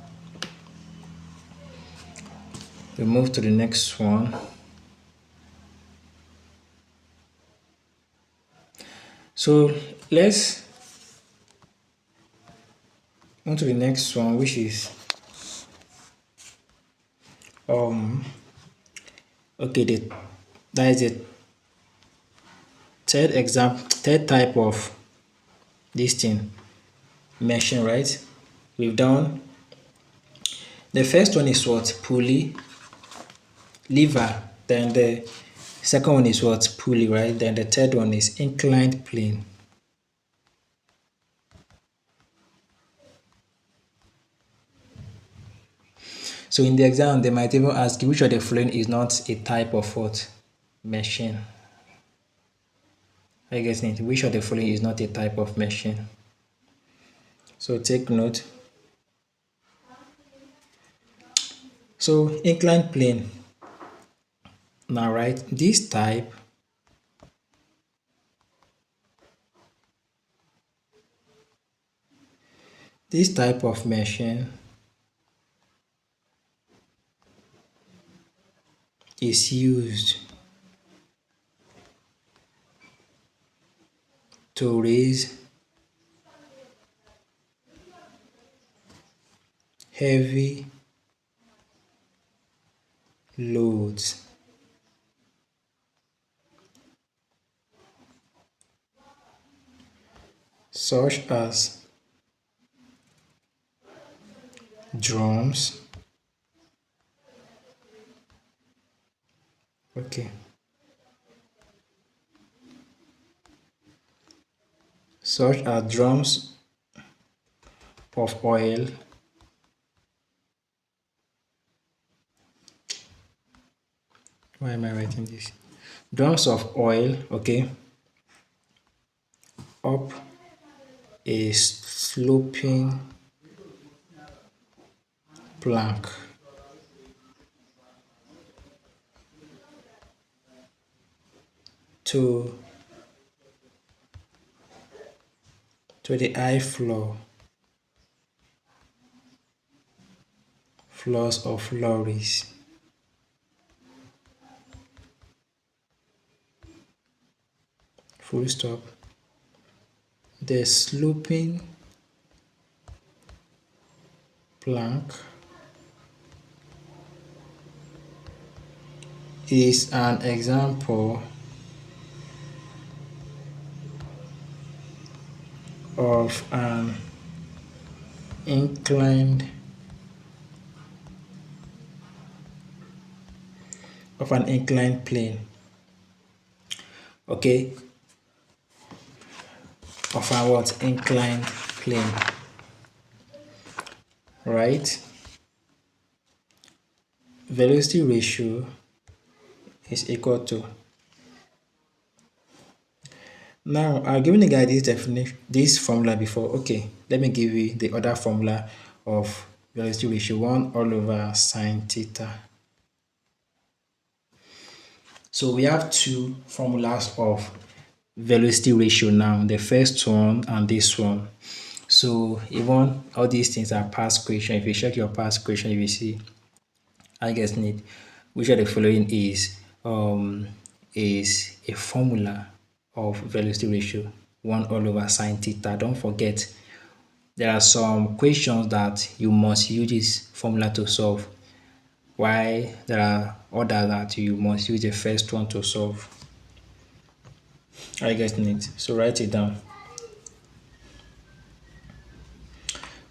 So let's move to the next one, which is Um, okay, that is the third type of this thing, meshing, right? We've done the first one is what? Pulley, lever. Then the second one is what? Pulley, right? Then the third one is inclined plane. So in the exam, they might even ask you which of the following is not a type of what? Machine. I guess it. Which of the following is not a type of machine? So take note. So inclined plane. Now right, this type of machine is used to raise heavy loads such as drums, okay, such as drums of oil, why am I writing this? Drums of oil, okay, up a sloping plank. To the high floors of lorries. Full stop. The sloping plank is an example of an inclined plane. Okay, of a what? Inclined plane. Right? Velocity ratio is equal to. Now, I've given you guys this definition, this formula before. Okay, let me give you the other formula of velocity ratio: 1 all over sine theta. So we have two formulas of velocity ratio now, the first one and this one. So even all these things are past question. If you check your past question, you will see, I guess, need which of the following is a formula of velocity ratio: 1 all over sine theta. Don't forget, there are some questions that you must use this formula to solve, while there are others that you must use the first one to solve. I get it. So write it down.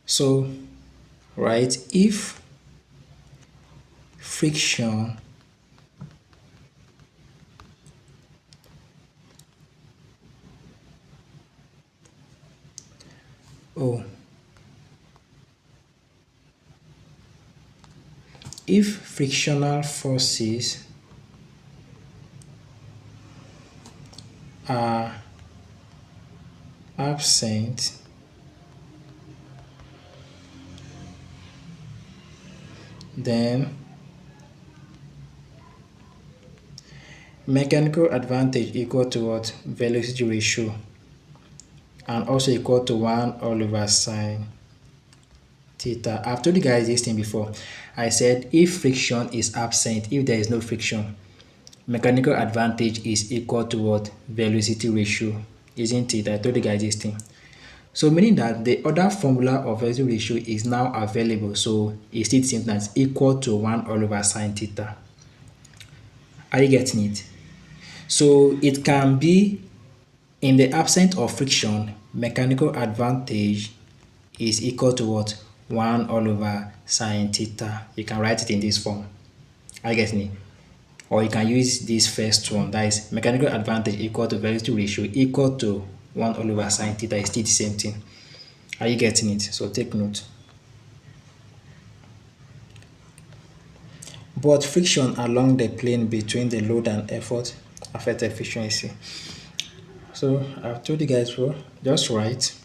So right, if friction oh if frictional forces are absent, then mechanical advantage equal to what? Velocity ratio, and also equal to 1 all over sine theta. I've told you guys this thing before. I said if friction is absent, if there is no friction, mechanical advantage is equal to what? Velocity ratio, isn't it? I told you guys this thing. So meaning that the other formula of velocity ratio is now available. So it's still the same thing as equal to 1 all over sine theta. Are you getting it? So it can be in the absence of friction, mechanical advantage is equal to what? 1 all over sine theta. You can write it in this form. Are you getting it? Or you can use this first one, that is mechanical advantage equal to velocity ratio equal to 1 all over sine theta is still the same thing. Are you getting it? So take note. But friction along the plane between the load and effort affect efficiency. So I've told you guys, bro, just write.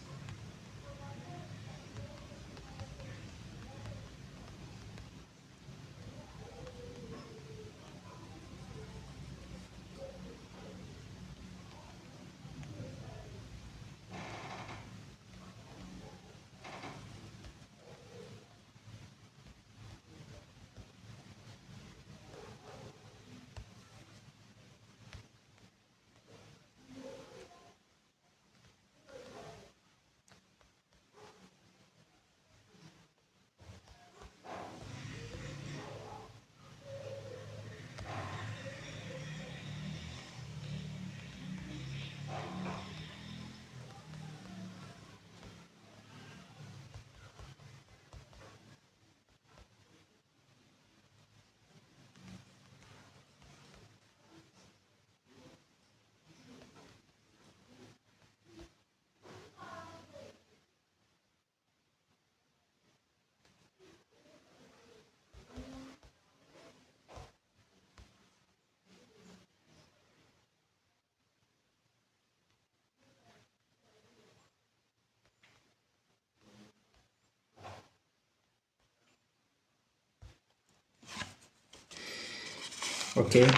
Okay.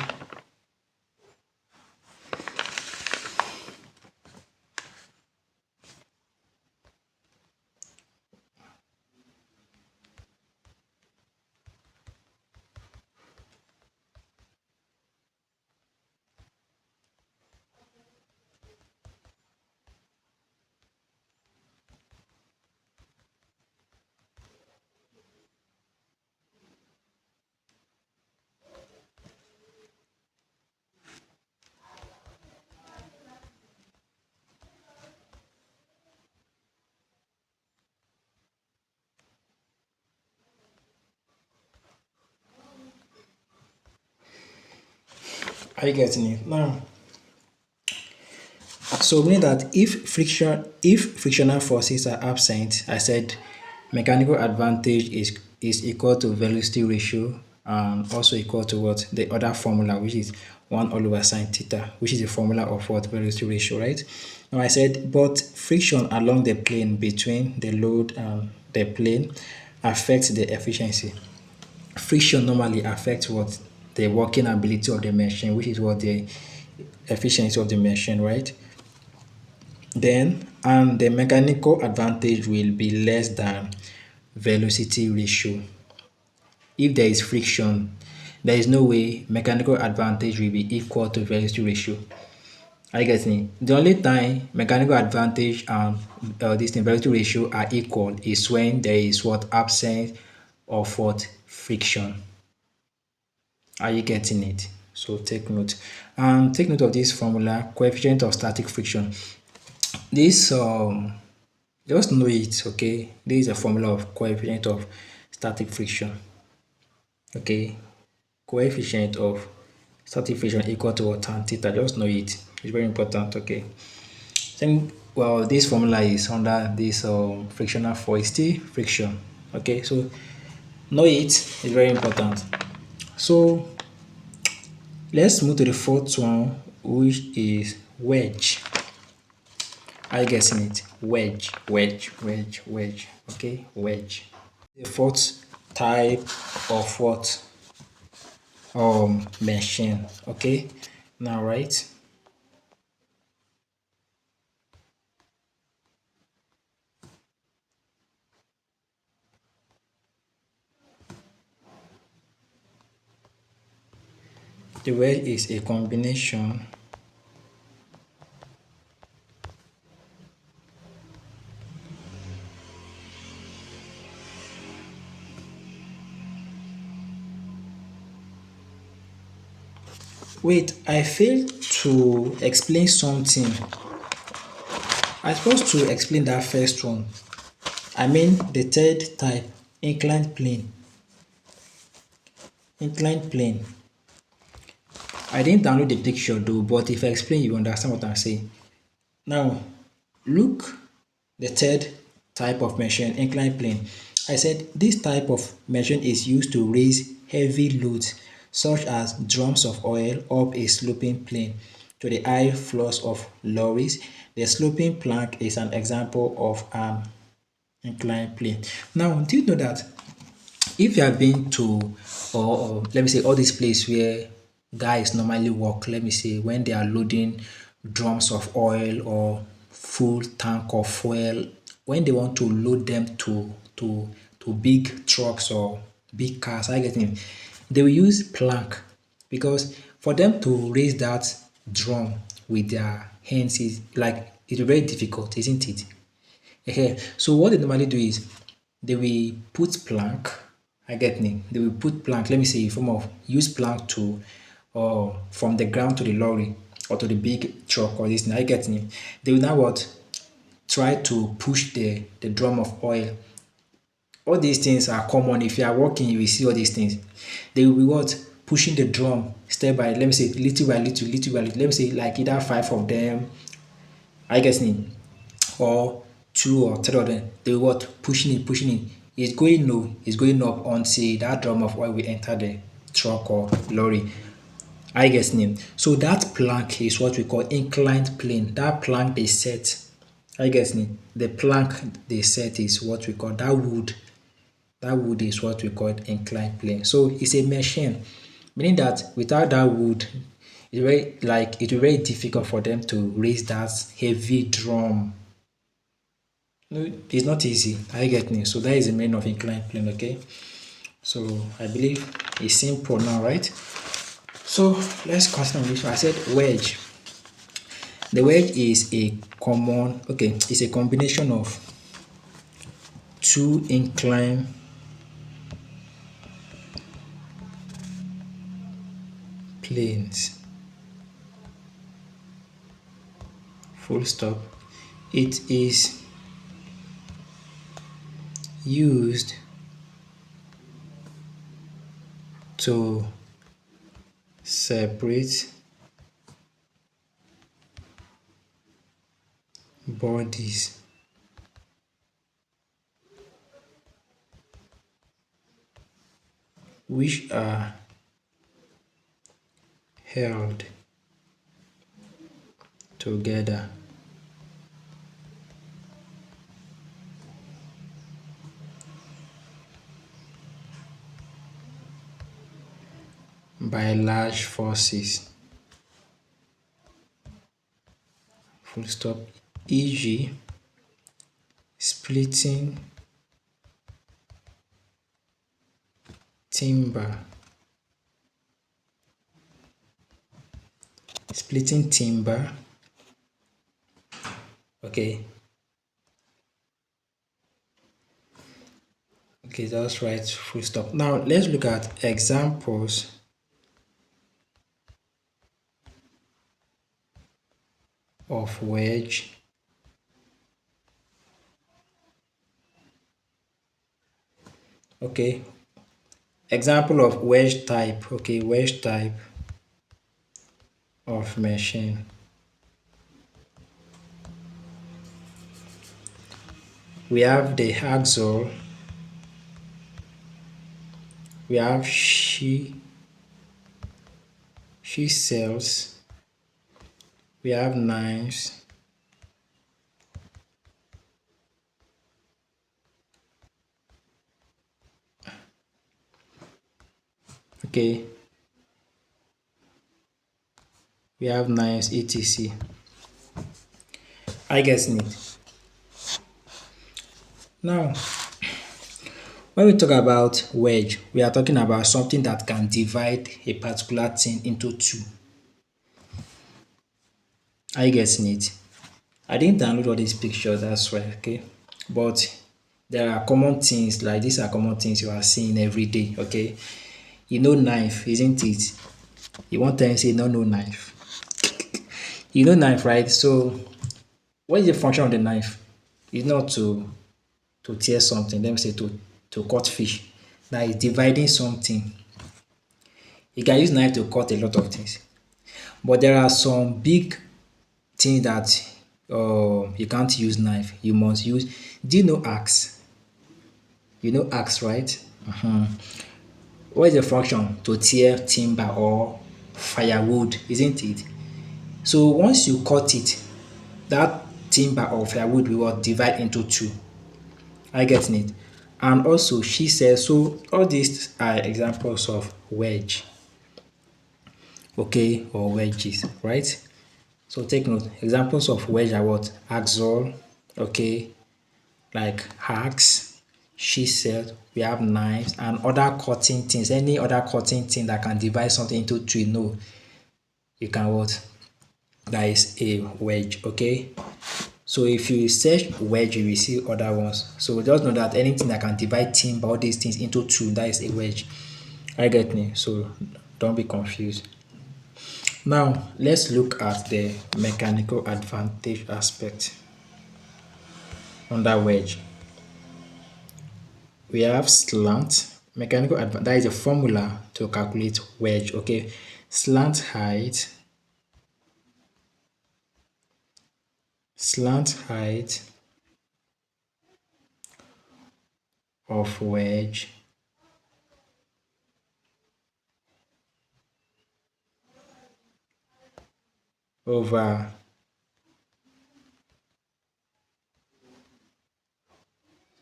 Are you getting it? Now, so meaning that if frictional forces are absent, I said mechanical advantage is equal to velocity ratio and also equal to what? The other formula, which is 1 all over sine theta, which is the formula of what? Velocity ratio, right? Now I said, but friction along the plane between the load and the plane affects the efficiency. Friction normally affects what? The working ability of the machine, which is what? The efficiency of the machine, right? Then, and the mechanical advantage will be less than velocity ratio. If there is friction, there is no way mechanical advantage will be equal to velocity ratio. Are you getting it? The only time mechanical advantage and this thing, velocity ratio are equal is when there is what? Absence of what? Friction. Are you getting it? So take note. And take note of this formula, coefficient of static friction. This just know it, okay? This is a formula of coefficient of static friction, okay? Coefficient of static friction equal to what? Tan theta. Just know it. It's very important, okay? Then, well, this formula is under this frictional force, still friction, okay? So know it. It's very important. So let's move to the fourth one, which is wedge. Are you guessing it? Wedge. Okay, wedge. The fourth type of what? Machine. Okay. Now, right. The wedge is a combination Wait, I failed to explain something. I supposed to explain that first one. I mean the third type, inclined plane. Inclined plane. I didn't download the picture though, but if I explain, you understand what I'm saying. Now, look the third type of machine, inclined plane. I said this type of machine is used to raise heavy loads such as drums of oil up a sloping plane to the high floors of lorries. The sloping plank is an example of an inclined plane. Now, do you know that if you have been to, or let me say, all these places where guys normally work, let me say, when they are loading drums of oil or full tank of fuel, when they want to load them to big trucks or big cars, I get it. They will use plank because for them to raise that drum with their hands is like it's very difficult, isn't it? So what they normally do is they will put plank, I get me. They will put plank, let me say, in form of use plank to from the ground to the lorry or to the big truck or this thing. I get me. They will now what? Try to push the drum of oil. All these things are common. If you are working, you will see all these things. They will be what? Pushing the drum step by, let me say, little by little, little by little. Let me say, like either five of them, I guess me, or two or three of them. They will what? Pushing it, pushing it. It's going low, it's going up until that drum of oil will enter the truck or lorry. I guess name. So that plank is what we call inclined plane. That plank they set. I guess name. The plank they set is what we call that wood. That wood is what we call inclined plane. So it's a machine, meaning that without that wood, it's very difficult for them to raise that heavy drum. No, it's not easy. I get me. So that is the meaning of inclined plane. Okay. So I believe it's simple now, right? So let's continue with this one. I said wedge. The wedge is a common, okay, it's a combination of two inclined planes. Full stop. It is used to separate bodies which are held together by large forces. Full stop. E.g., splitting timber. Splitting timber. Okay. Okay, that's right. Full stop. Now let's look at examples of wedge. Okay. Example of wedge type. Okay, wedge type of machine. We have the axle. We have chisels. We have knives. Okay. We have knives, etc. I guess neat. Now, when we talk about wedge, we are talking about something that can divide a particular thing into two. I guess neat. I didn't download all these pictures, that's why, okay? But there are common things, like these are common things you are seeing every day, okay? You know knife, isn't it? You want to say no knife. You know knife, right? So what is the function of the knife? It's not to tear something. Let me say to cut fish. That is dividing something. You can use knife to cut a lot of things. But there are some big things that you can't use knife. You must use. Do you know axe? You know axe, right? What is the function? To tear timber or firewood, isn't it? So once you cut it, that timber or firewood will divide into two. Are you getting it? And also she says, so all these are examples of wedge, okay, or wedges, right? So take note. Examples of wedge are what? Axle, okay, like axe, chisel, we have knives and other cutting things. Any other cutting thing that can divide something into two, no, you can what? That is a wedge, okay? So if you search wedge, you will see other ones. So just know that anything that can divide timber, all these things into two, that is a wedge. I get me. So don't be confused. Now let's look at the mechanical advantage aspect under wedge. We have slant. That is a formula to calculate wedge. Okay, slant height of wedge over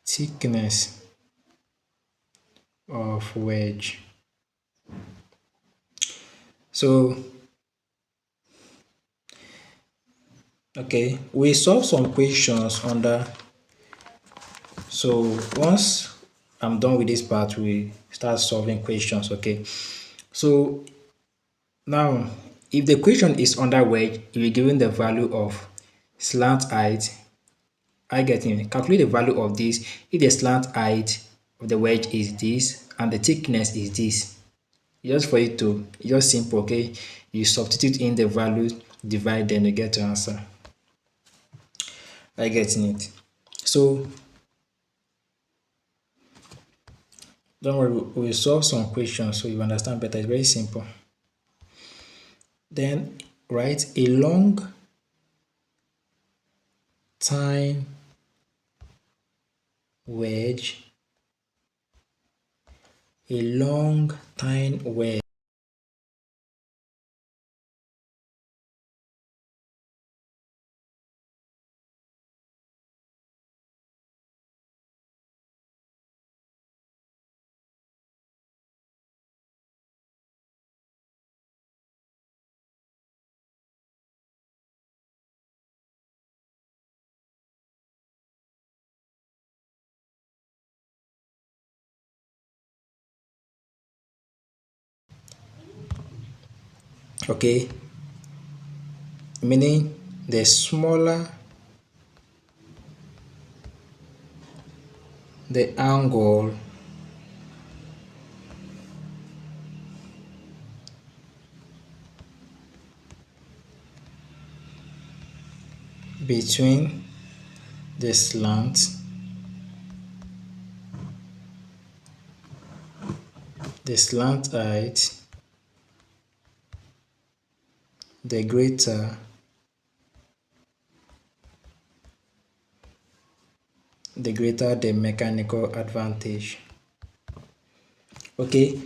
thickness of wedge. So okay, we solve some questions under. So once I'm done with this part, we start solving questions. Okay, so now if the question is under wedge, you will given the value of slant height. I get in. Calculate the value of this. If the slant height of the wedge is this and the thickness is this, just for it to, it's just simple, okay? You substitute in the value, divide, then you get the answer. I get in it. So don't worry, we'll solve some questions so you understand better. It's very simple. Then write a long time wedge, a long time wedge okay, meaning the smaller the angle between the slant height, the greater the mechanical advantage. Okay,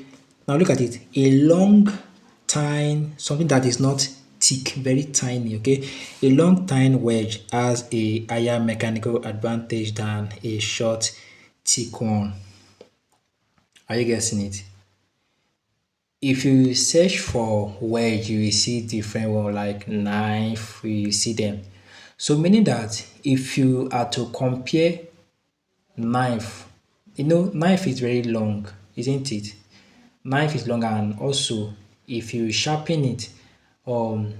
now look at it. A long tine, something that is not thick, very tiny, okay? A long tine wedge has a higher mechanical advantage than a short, thick one. Are you guessing it? If you search for wedge, you will see different one like knife, you will see them. So meaning that if you are to compare knife, knife is very long, isn't it? Knife is long, and also if you sharpen it, um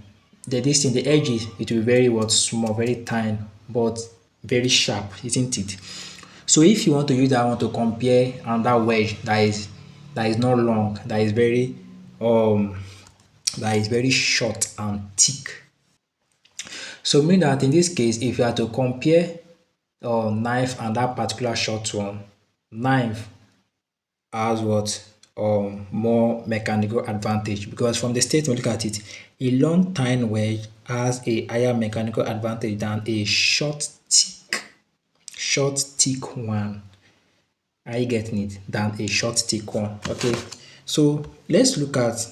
the distance, the edges, it will be very what small, very tiny, but very sharp, isn't it? So if you want to use that one to compare another wedge that is not long, that is very um that is very short and thick. So meaning that in this case, if you are to compare knife and that particular short one, knife has what more mechanical advantage, because from the statement look at it, a long tine wedge has a higher mechanical advantage than a short thick one. Are you getting it? Than a short thick one. Okay, so let's look at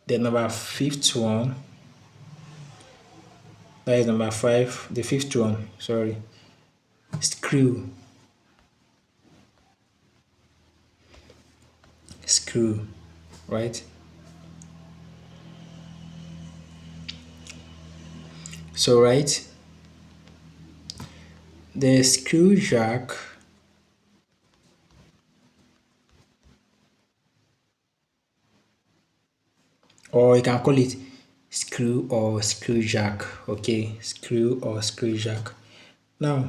the number fifth one. That is number five. The fifth one, sorry, screw. Screw, right? So right, the screw jack, or you can call it screw or screw jack. Okay, screw or screw jack. Now,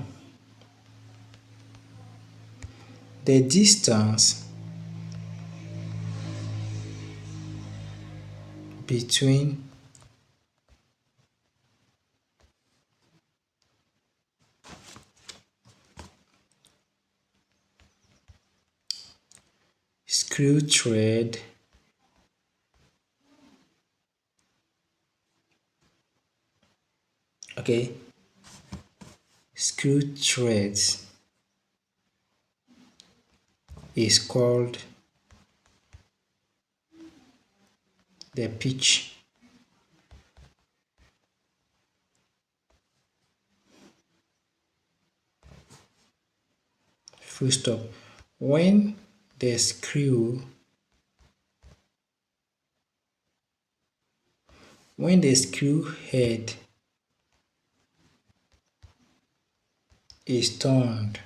the distance between screw thread okay, screw threads is called the pitch. Full stop. When the screw when the screw head is turned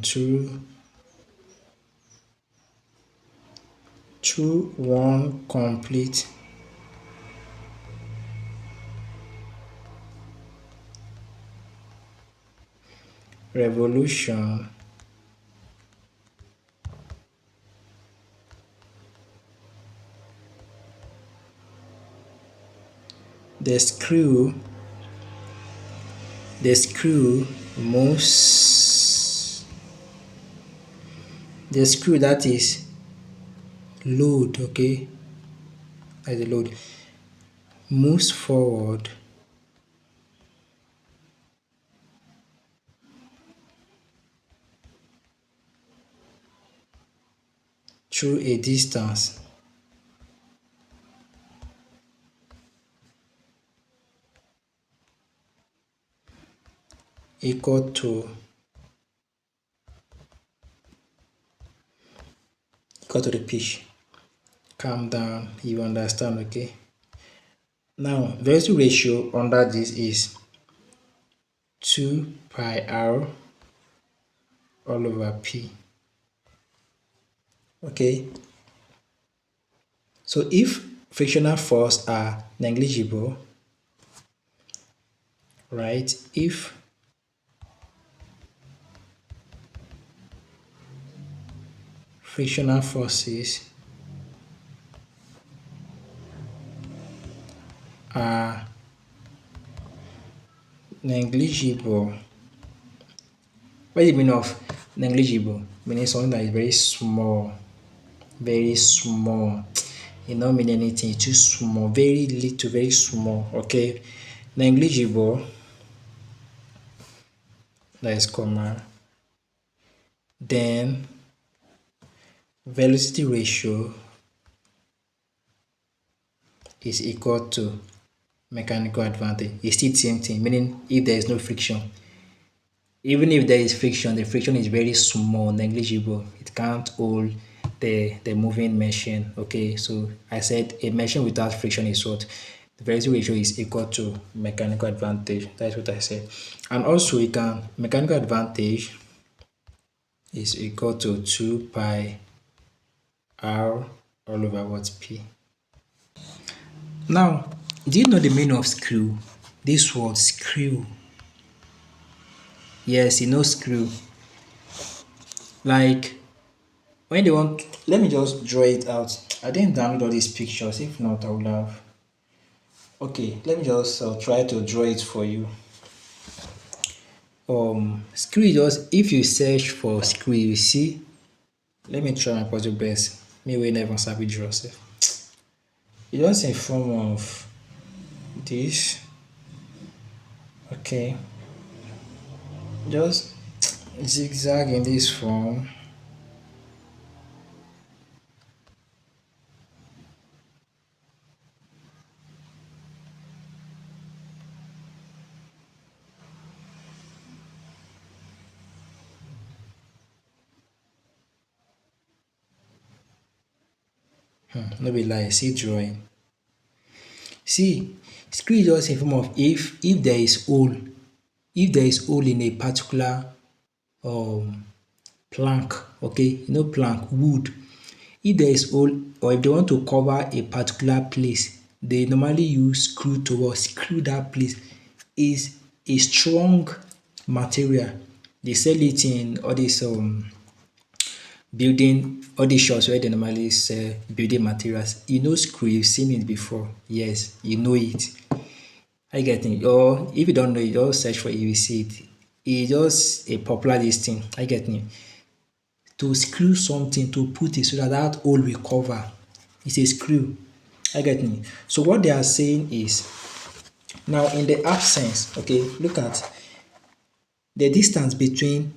through one complete revolution, the screw moves the screw, that is load, okay, as a load, moves forward through a distance equal to the pitch. Calm down, you understand, okay? Now, velocity ratio under this is 2 pi r all over p. Okay, so if frictional force are negligible, right? If frictional forces are negligible, what is the meaning of negligible? Meaning something that is very small. It not mean anything, too small, very little, very small. Okay, negligible, that is common. Then velocity ratio is equal to mechanical advantage. It's still the same thing, meaning if there is no friction, even if there is friction, the friction is very small, negligible. It can't hold the moving machine. Okay, so I said a machine without friction is what? The velocity ratio is equal to mechanical advantage. That's what I said. And also mechanical advantage is equal to 2 pi r all over what? P. Now, do you know the meaning of screw? This word screw. Yes, you know screw. Like when they want, let me just draw it out. I didn't download all these pictures. If not, I would have. Okay, let me just try to draw it for you. Screw just, if you search for screw, you see. Let me try my possible best. Me we never sabi draw sef. E just in form of this. Okay, just zigzag in this form. No be lie, see drawing. See, screw just in form of, if there is hole, if there is hole in a particular um plank, okay, plank, wood. If there is hole, or if they want to cover a particular place, they normally use screw to screw that place. Is a strong material. They sell it in all these building, all these shops where they normally sell building materials. Screw, you've seen it before. Yes, you know it. I get it. Or if you don't know, you just search for it, you will see it. It's just a popular this thing. I get it. To screw something, to put it so that that hole will cover. It's a screw. I get me. So what they are saying is, now in the absence, okay, look at the distance between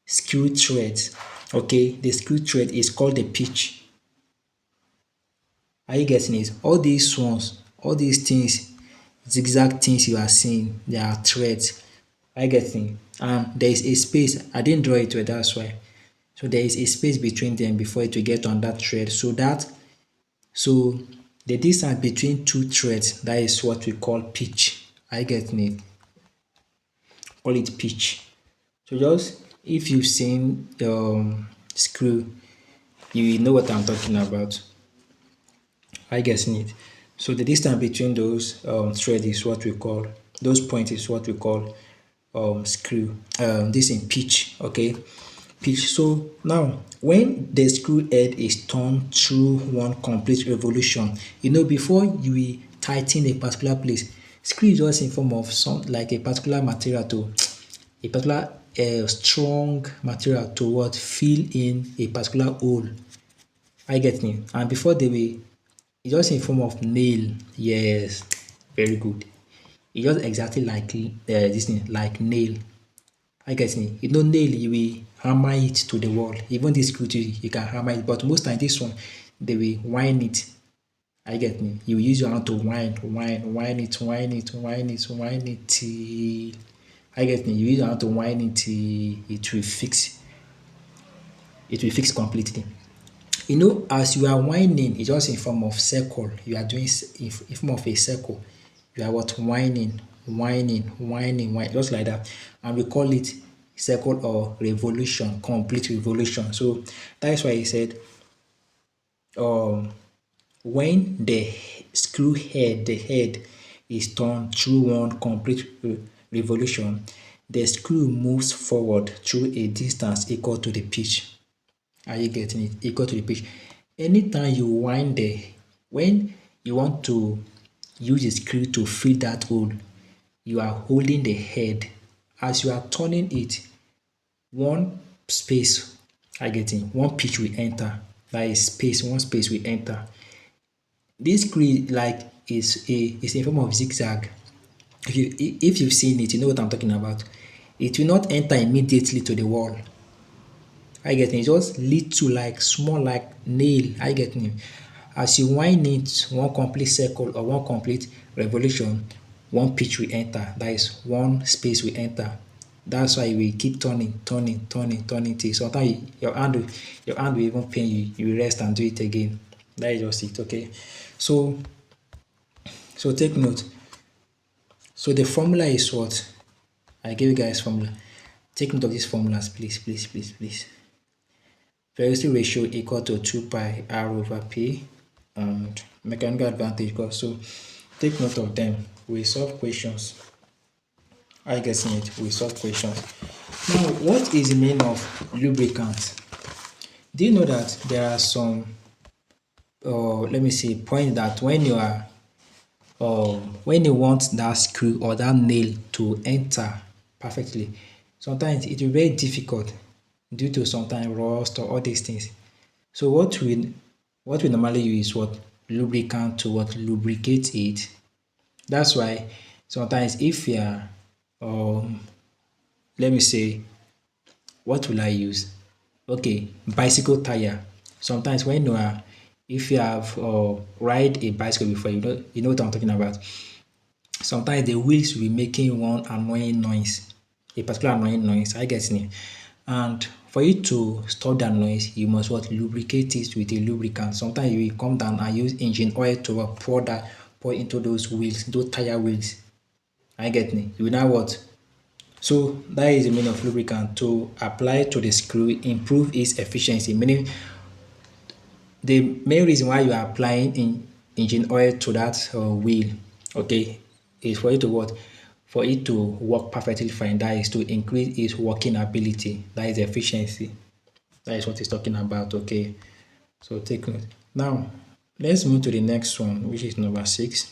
screw threads. Okay, the screw thread is called the pitch. Are you getting it? All these ones, all these things, zigzag things you are seeing, they are threads. Are you getting? And there is a space. I didn't draw it well, that's why. So there is a space between them before it will get on that thread. So the distance between two threads, that is what we call pitch. Are you getting it? Call it pitch. So just, if you've seen screw, you know what I'm talking about. Are you getting it? So the distance between those threads is what we call, those points is what we call screw. This in pitch, okay? Pitch. So now, when the screw head is turned through one complete revolution, before you will tighten a particular place, screw is just in form of some, like a particular material to, a particular strong material to what fill in a particular hole. I get me. And before they will, it's just in form of nail. Yes, very good. It's just exactly like this thing, like nail. I get me. Nail, you will hammer it to the wall. Even this screw too, you can hammer it, but most time this one, they will wind it. I get me. You use your hand to wind it till, I get me. You use your hand to wind it till it will fix. It will fix completely. As you are winding, it's just in form of circle. You are doing in form of a circle. You are what? Winding, just like that. And we call it circle or revolution, complete revolution. So that is why he said, when the screw head, the head is turned through one complete revolution, the screw moves forward through a distance equal to the pitch. Are you getting it? Equal to the pitch. Anytime you wind when you want to use a screw to fill that hole, you are holding the head. As you are turning it, one space, one pitch will enter. That is space, one space will enter. This screw is in form of zigzag. If you've seen it, you know what I'm talking about. It will not enter immediately to the wall. I get it. Just little, like small, like nail. I get it. As you wind it, one complete circle or one complete revolution, one pitch will enter. That is, one space will enter. That's why we keep turning till sometimes your hand will even pain you. You will rest and do it again. That is just it. Okay. So take note. So the formula is what? I gave you guys formula. Take note of these formulas, please. Velocity ratio equal to 2 pi r over p, and mechanical advantage equal. So take note of them. We solve questions. I guess in it, we solve questions. Now, what is the meaning of lubricant? Do you know that there are some, let me see, point that when you want that screw or that nail to enter perfectly, sometimes it will be very difficult due to sometimes rust or all these things. So what we normally use is what lubricant to what lubricate it. That's why sometimes if you are, um let me say, what will I use? Okay, bicycle tire. Sometimes when you are, if you have ride a bicycle before, you know what I'm talking about. Sometimes the wheels will be making one annoying noise, a particular annoying noise. I get it. And for you to stop that noise, you must what lubricate it with a lubricant. Sometimes you will come down and use engine oil to pour into those wheels, those tire wheels. I get me. You will now what? So that is the meaning of lubricant, to apply to the screw, improve its efficiency. Meaning the main reason why you are applying engine oil to that wheel, okay, is for it to what? For it to work perfectly fine. That is to increase its working ability. That is efficiency. That is what he's talking about. Okay. So take note. Now let's move to the next one, which is number 6.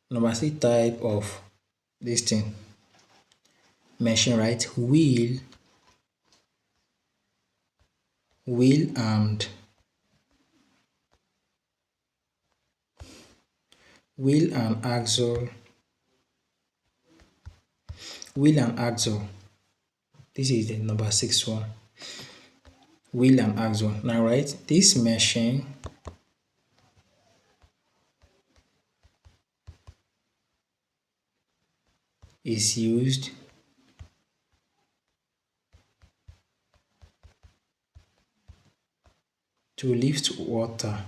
Number 6 type of this thing, machine, right? Wheel and wheel and axle wheel and axle. This is the number 6 one. Wheel and axle. Now, right, this machine is used to lift water.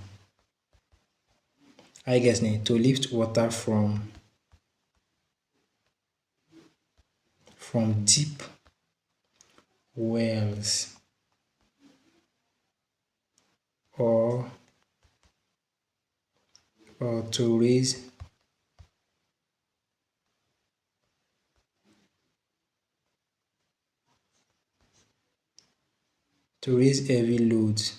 I guess to lift water from deep wells, or or to raise heavy loads,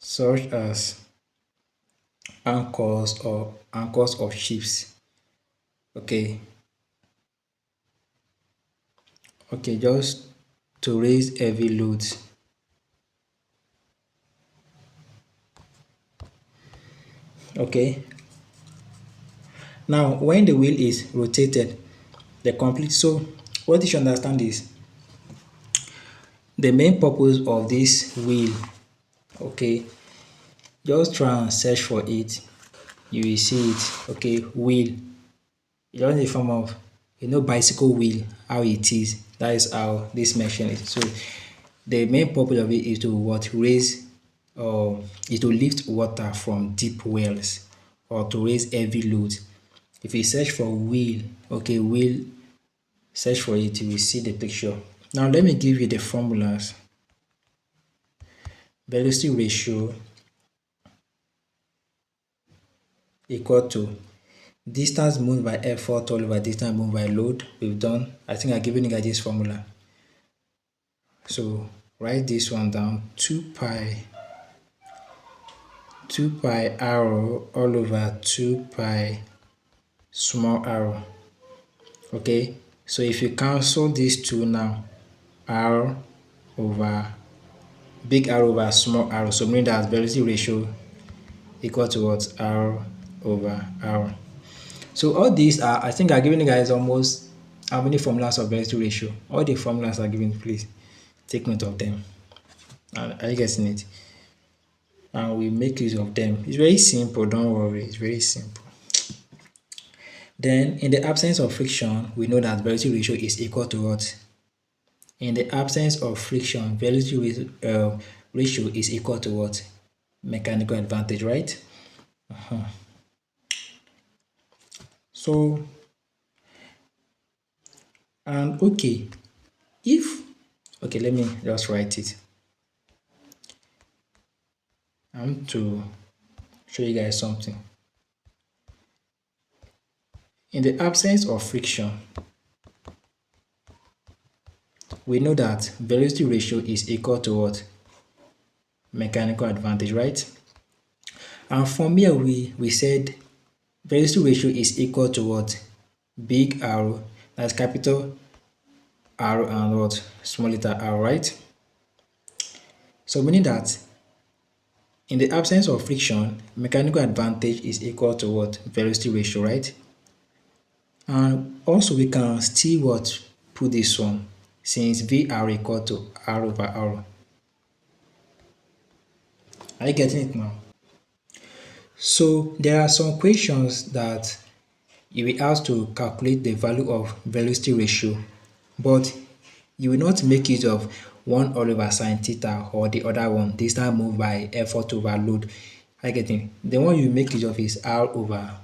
such as anchors of ships. Okay, okay, just to raise heavy loads. Okay. Now, when the wheel is rotated, the complete so what you should understand is the main purpose of this wheel. Okay, just try and search for it. You will see it. Okay, wheel. It's just a form of, bicycle wheel, how it is. That is how this machine is. So the main purpose of it is to what? Raise, or is to lift water from deep wells, or to raise heavy loads. If you search for wheel, okay, wheel, search for it, you will see the picture. Now let me give you the formulas. Velocity ratio equal to distance moved by effort all over distance moved by load. We've done. I think I've given you guys this formula. So write this one down. 2 pi r all over 2 pi small r. Okay. So if you cancel these two now, r over big R over small r. So meaning that velocity ratio equal to what? R over R. So all these are, I think I've given you guys almost how many formulas of velocity ratio. All the formulas are given, please take note of them. Are you getting it? And we make use of them. It's very simple, don't worry, it's very simple. Then in the absence of friction, we know that velocity ratio is equal to what? In the absence of friction, velocity ratio is equal to what? Mechanical advantage, right? So, and okay, okay, let me just write it. I want to show you guys something. In the absence of friction, we know that velocity ratio is equal to what? Mechanical advantage, right? And from here, we said velocity ratio is equal to what? Big R, that's capital R and what? Small letter r, right? So meaning that in the absence of friction, mechanical advantage is equal to what? Velocity ratio, right? And also we can still what? Put this one since VR equal to R over R. Are you getting it now? So there are some questions that you will have to calculate the value of velocity ratio, but you will not make use of 1 all over sine theta or the other one, distance moved by effort over load. Are you getting? The one you make use of is R over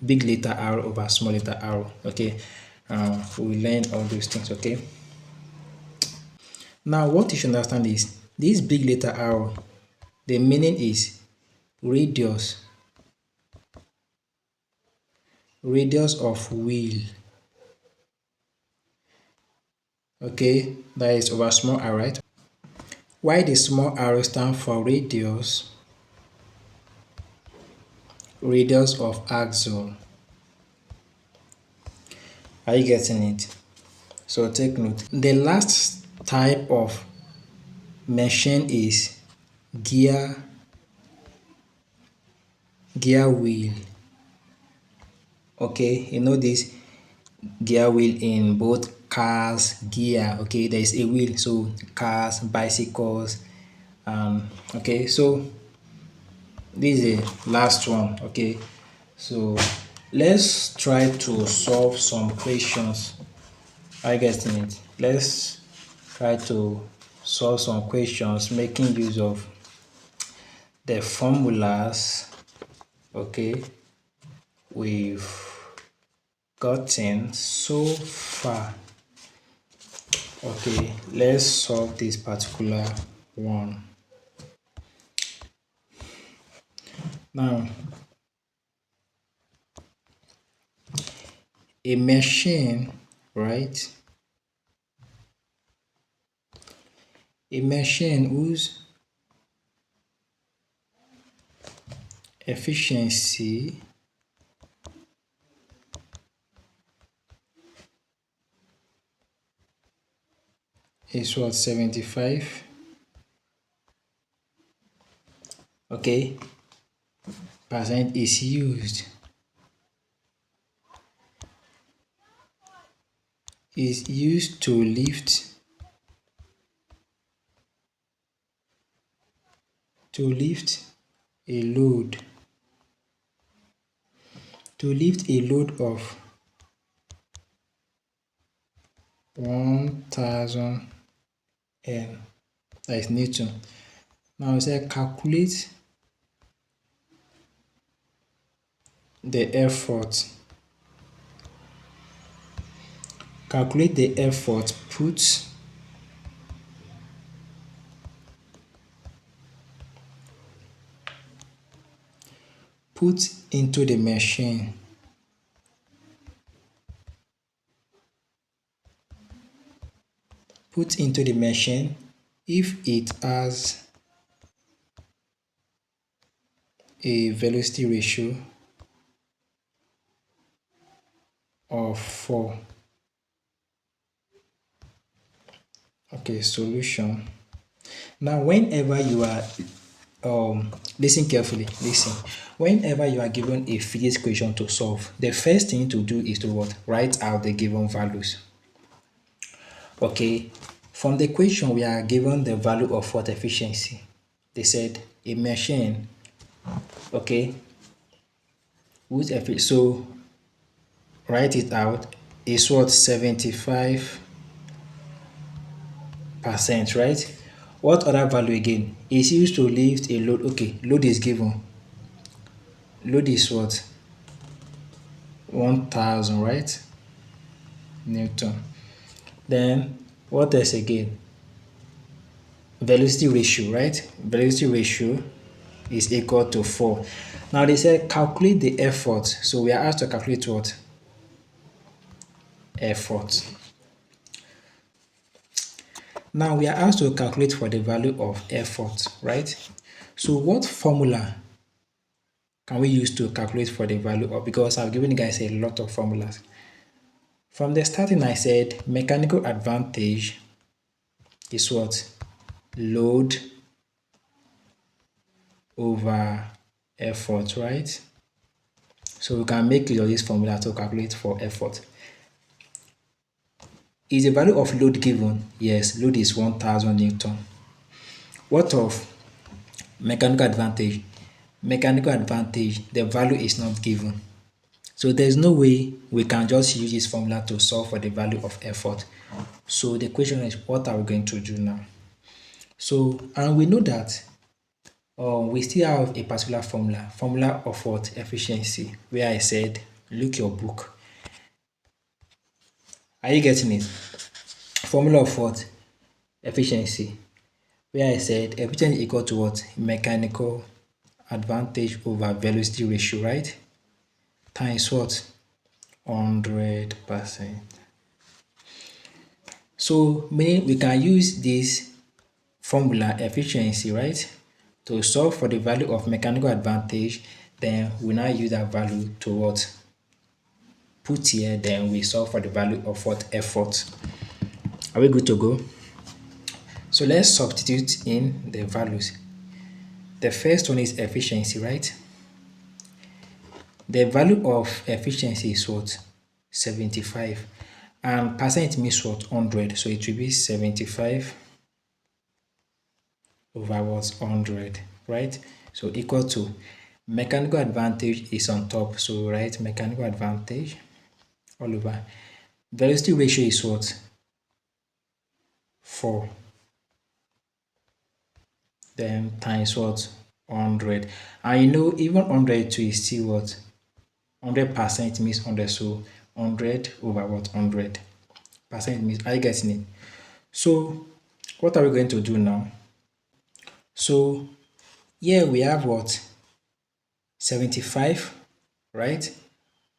big letter R over small letter R. Okay, we learn all those things. Okay. Now, what you should understand is this big letter R, the meaning is radius, radius of wheel. Okay, that is over small r, right? Why the small r stand for radius, radius of axle. Are you getting it? So take note. The last type of machine is gear wheel. Okay, you know this gear wheel in both cars, gear. Okay, there is a wheel, so cars, bicycles. Okay, so this is the last one. Okay, so let's try to solve some questions. Are you getting it? Let's try to solve some questions making use of the formulas. Okay, we've gotten so far. Okay, let's solve this particular one. Now, a machine, right? A machine whose efficiency is what? 75. Okay, percent is used to lift a load of 1000 N, that is Newton. Now we say calculate the effort. Calculate the effort put into the machine. Put into the machine if it has a velocity ratio of 4. Okay, solution. Now, whenever you are listen carefully, listen. Whenever you are given a physics question to solve, the first thing to do is to what? Write out the given values. Okay, from the question we are given the value of what efficiency. They said a machine, okay, whose efficiency, so write it out, is what? 75%, right? What other value again? Is used to lift a load. Okay, load is given. Load is what? 1000, right? Newton. Then what else again? Velocity ratio, right? Velocity ratio is equal to 4. Now they say calculate the effort. So we are asked to calculate what? effort. Now we are asked to calculate for the value of effort, right? So what formula can we use to calculate for the value of, because I've given you guys a lot of formulas. From the starting I said mechanical advantage is what? Load over effort, right? So we can make use of this formula to calculate for effort. Is the value of load given? Yes, load is 1000 Newton. What of mechanical advantage? Mechanical advantage, the value is not given. So there's no way we can just use this formula to solve for the value of effort. So the question is, what are we going to do now? So, and we know that we still have a particular formula of what? Efficiency, where I said, look your book. Are you getting it? Formula of what? Efficiency, where I said efficiency equal to what? Mechanical advantage over velocity ratio, right? Times what? 100%. So meaning we can use this formula efficiency, right, to solve for the value of mechanical advantage. Then we now use that value to what? Put here, then we solve for the value of what? Effort. Are we good to go? So let's substitute in the values. The first one is efficiency, right? The value of efficiency is what? 75. And percent means what? 100. So it will be 75 over what? 100, right? So equal to mechanical advantage is on top. So write mechanical advantage all over. Velocity ratio is what? 4. Then times what? 100. And you know, even 100 too is still what? 100% means 100. So 100 over what? 100. Percent means, are you getting it? So what are we going to do now? So here we have what? 75, right?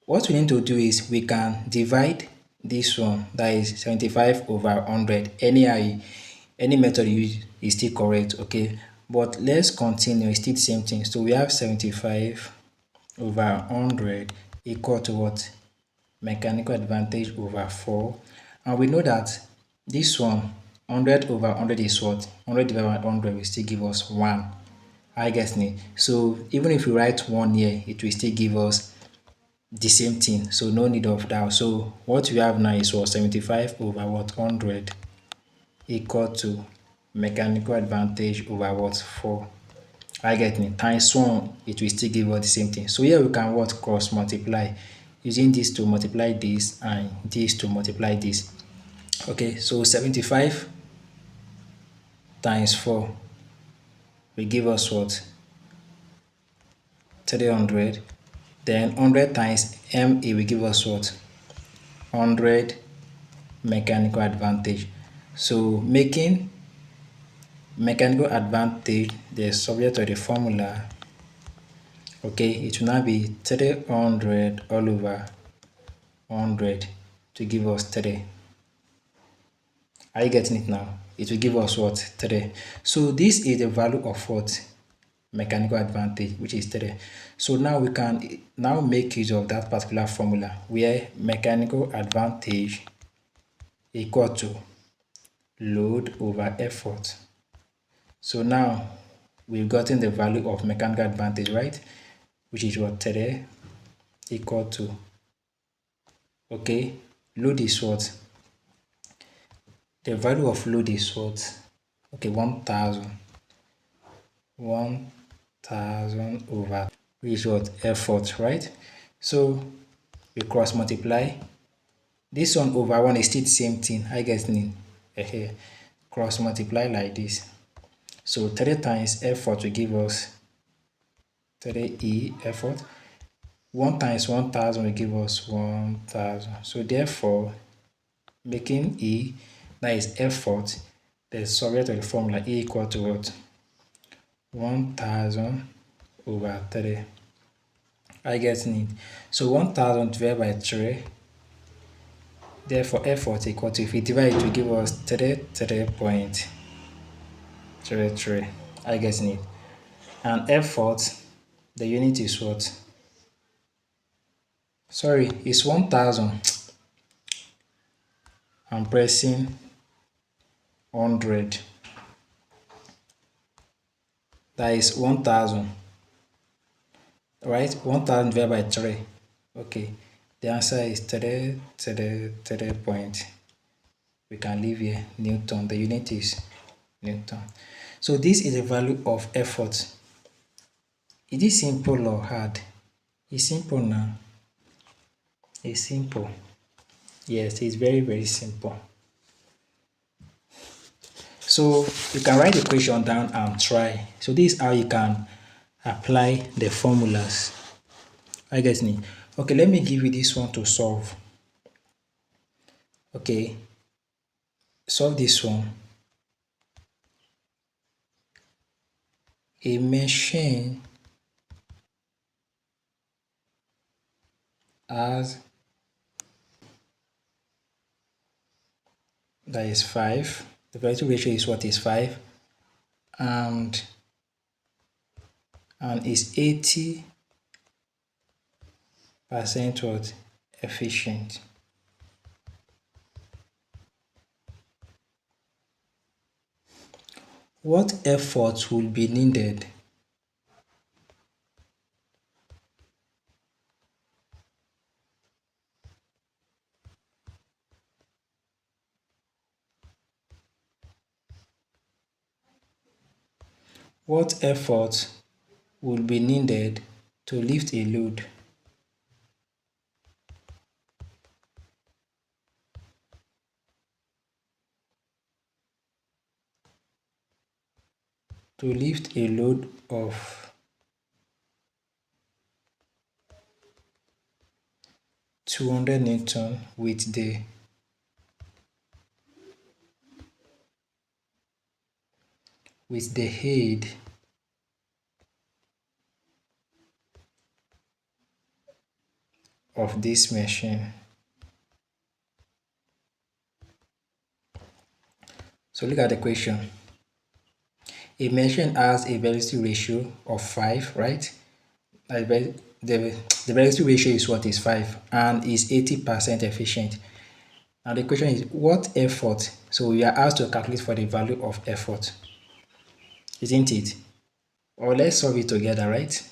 What we need to do is we can divide this one, that is 75 over 100. Any method you use is still correct, okay? But let's continue, it's still the same thing. So we have 75 over 100 equal to what? Mechanical advantage over 4. And we know that this one, 100 over 100 is what? 100 divided by 100 will still give us 1. I guess me. So even if we write 1 here, it will still give us the same thing. So no need of that. So what we have now is what? 75 over what? 100 equal to mechanical advantage over what? 4. I get me. Times 1, it will still give us the same thing. So here we can what? Cross multiply. Using this to multiply this and this to multiply this. Okay, so 75 times 4 will give us what? 300. Then 100 times MA will give us what? 100 mechanical advantage. So making mechanical advantage the subject of the formula, okay, it will now be 300 all over 100 to give us 3. Are you getting it now? It will give us what? 3. So this is the value of what? Mechanical advantage, which is 3. So now we can now make use of that particular formula where mechanical advantage equal to load over effort. So now we've gotten the value of mechanical advantage, right? Which is what? 3 equal to, okay, load is what? The value of load is what? Okay, 1000. 1000 over, which is what? Effort, right? So we cross multiply. This one over 1 is still the same thing. I guess here. Cross multiply like this. So 3 times effort will give us 3E effort. 1 times 1000 will give us 1000. So therefore, making E, that is effort, the subject of the formula E equal to what? 1000 over 3. I get it. So 1000 divided by 3 Therefore, effort equal to, if we divide it, will give us 33.33. I guess it. And effort, the unit is what? Sorry, it's 1000. I'm pressing 100. That is 1000. Right? 1000 divided by 3. Okay. The answer is 3 point. We can leave here Newton. The unit is Newton. So this is the value of effort. Is it simple or hard? It's simple now. It's simple. Yes, it's very, very simple. So you can write the question down and try. So this is how you can apply the formulas. I guess me. Okay, let me give you this one to solve. Okay, solve this one. A machine has, that is 5. The velocity ratio is what is 5, and is 80% what? Efficient. What effort will be needed what effort will be needed to lift a load? To lift a load of 200 Newton with the aid of this machine. So look at the question. A machine has a velocity ratio of 5, right? The, the velocity ratio is what is 5 and is 80% efficient. Now the question is what effort? So we are asked to calculate for the value of effort, isn't it? Or let's solve it together, right?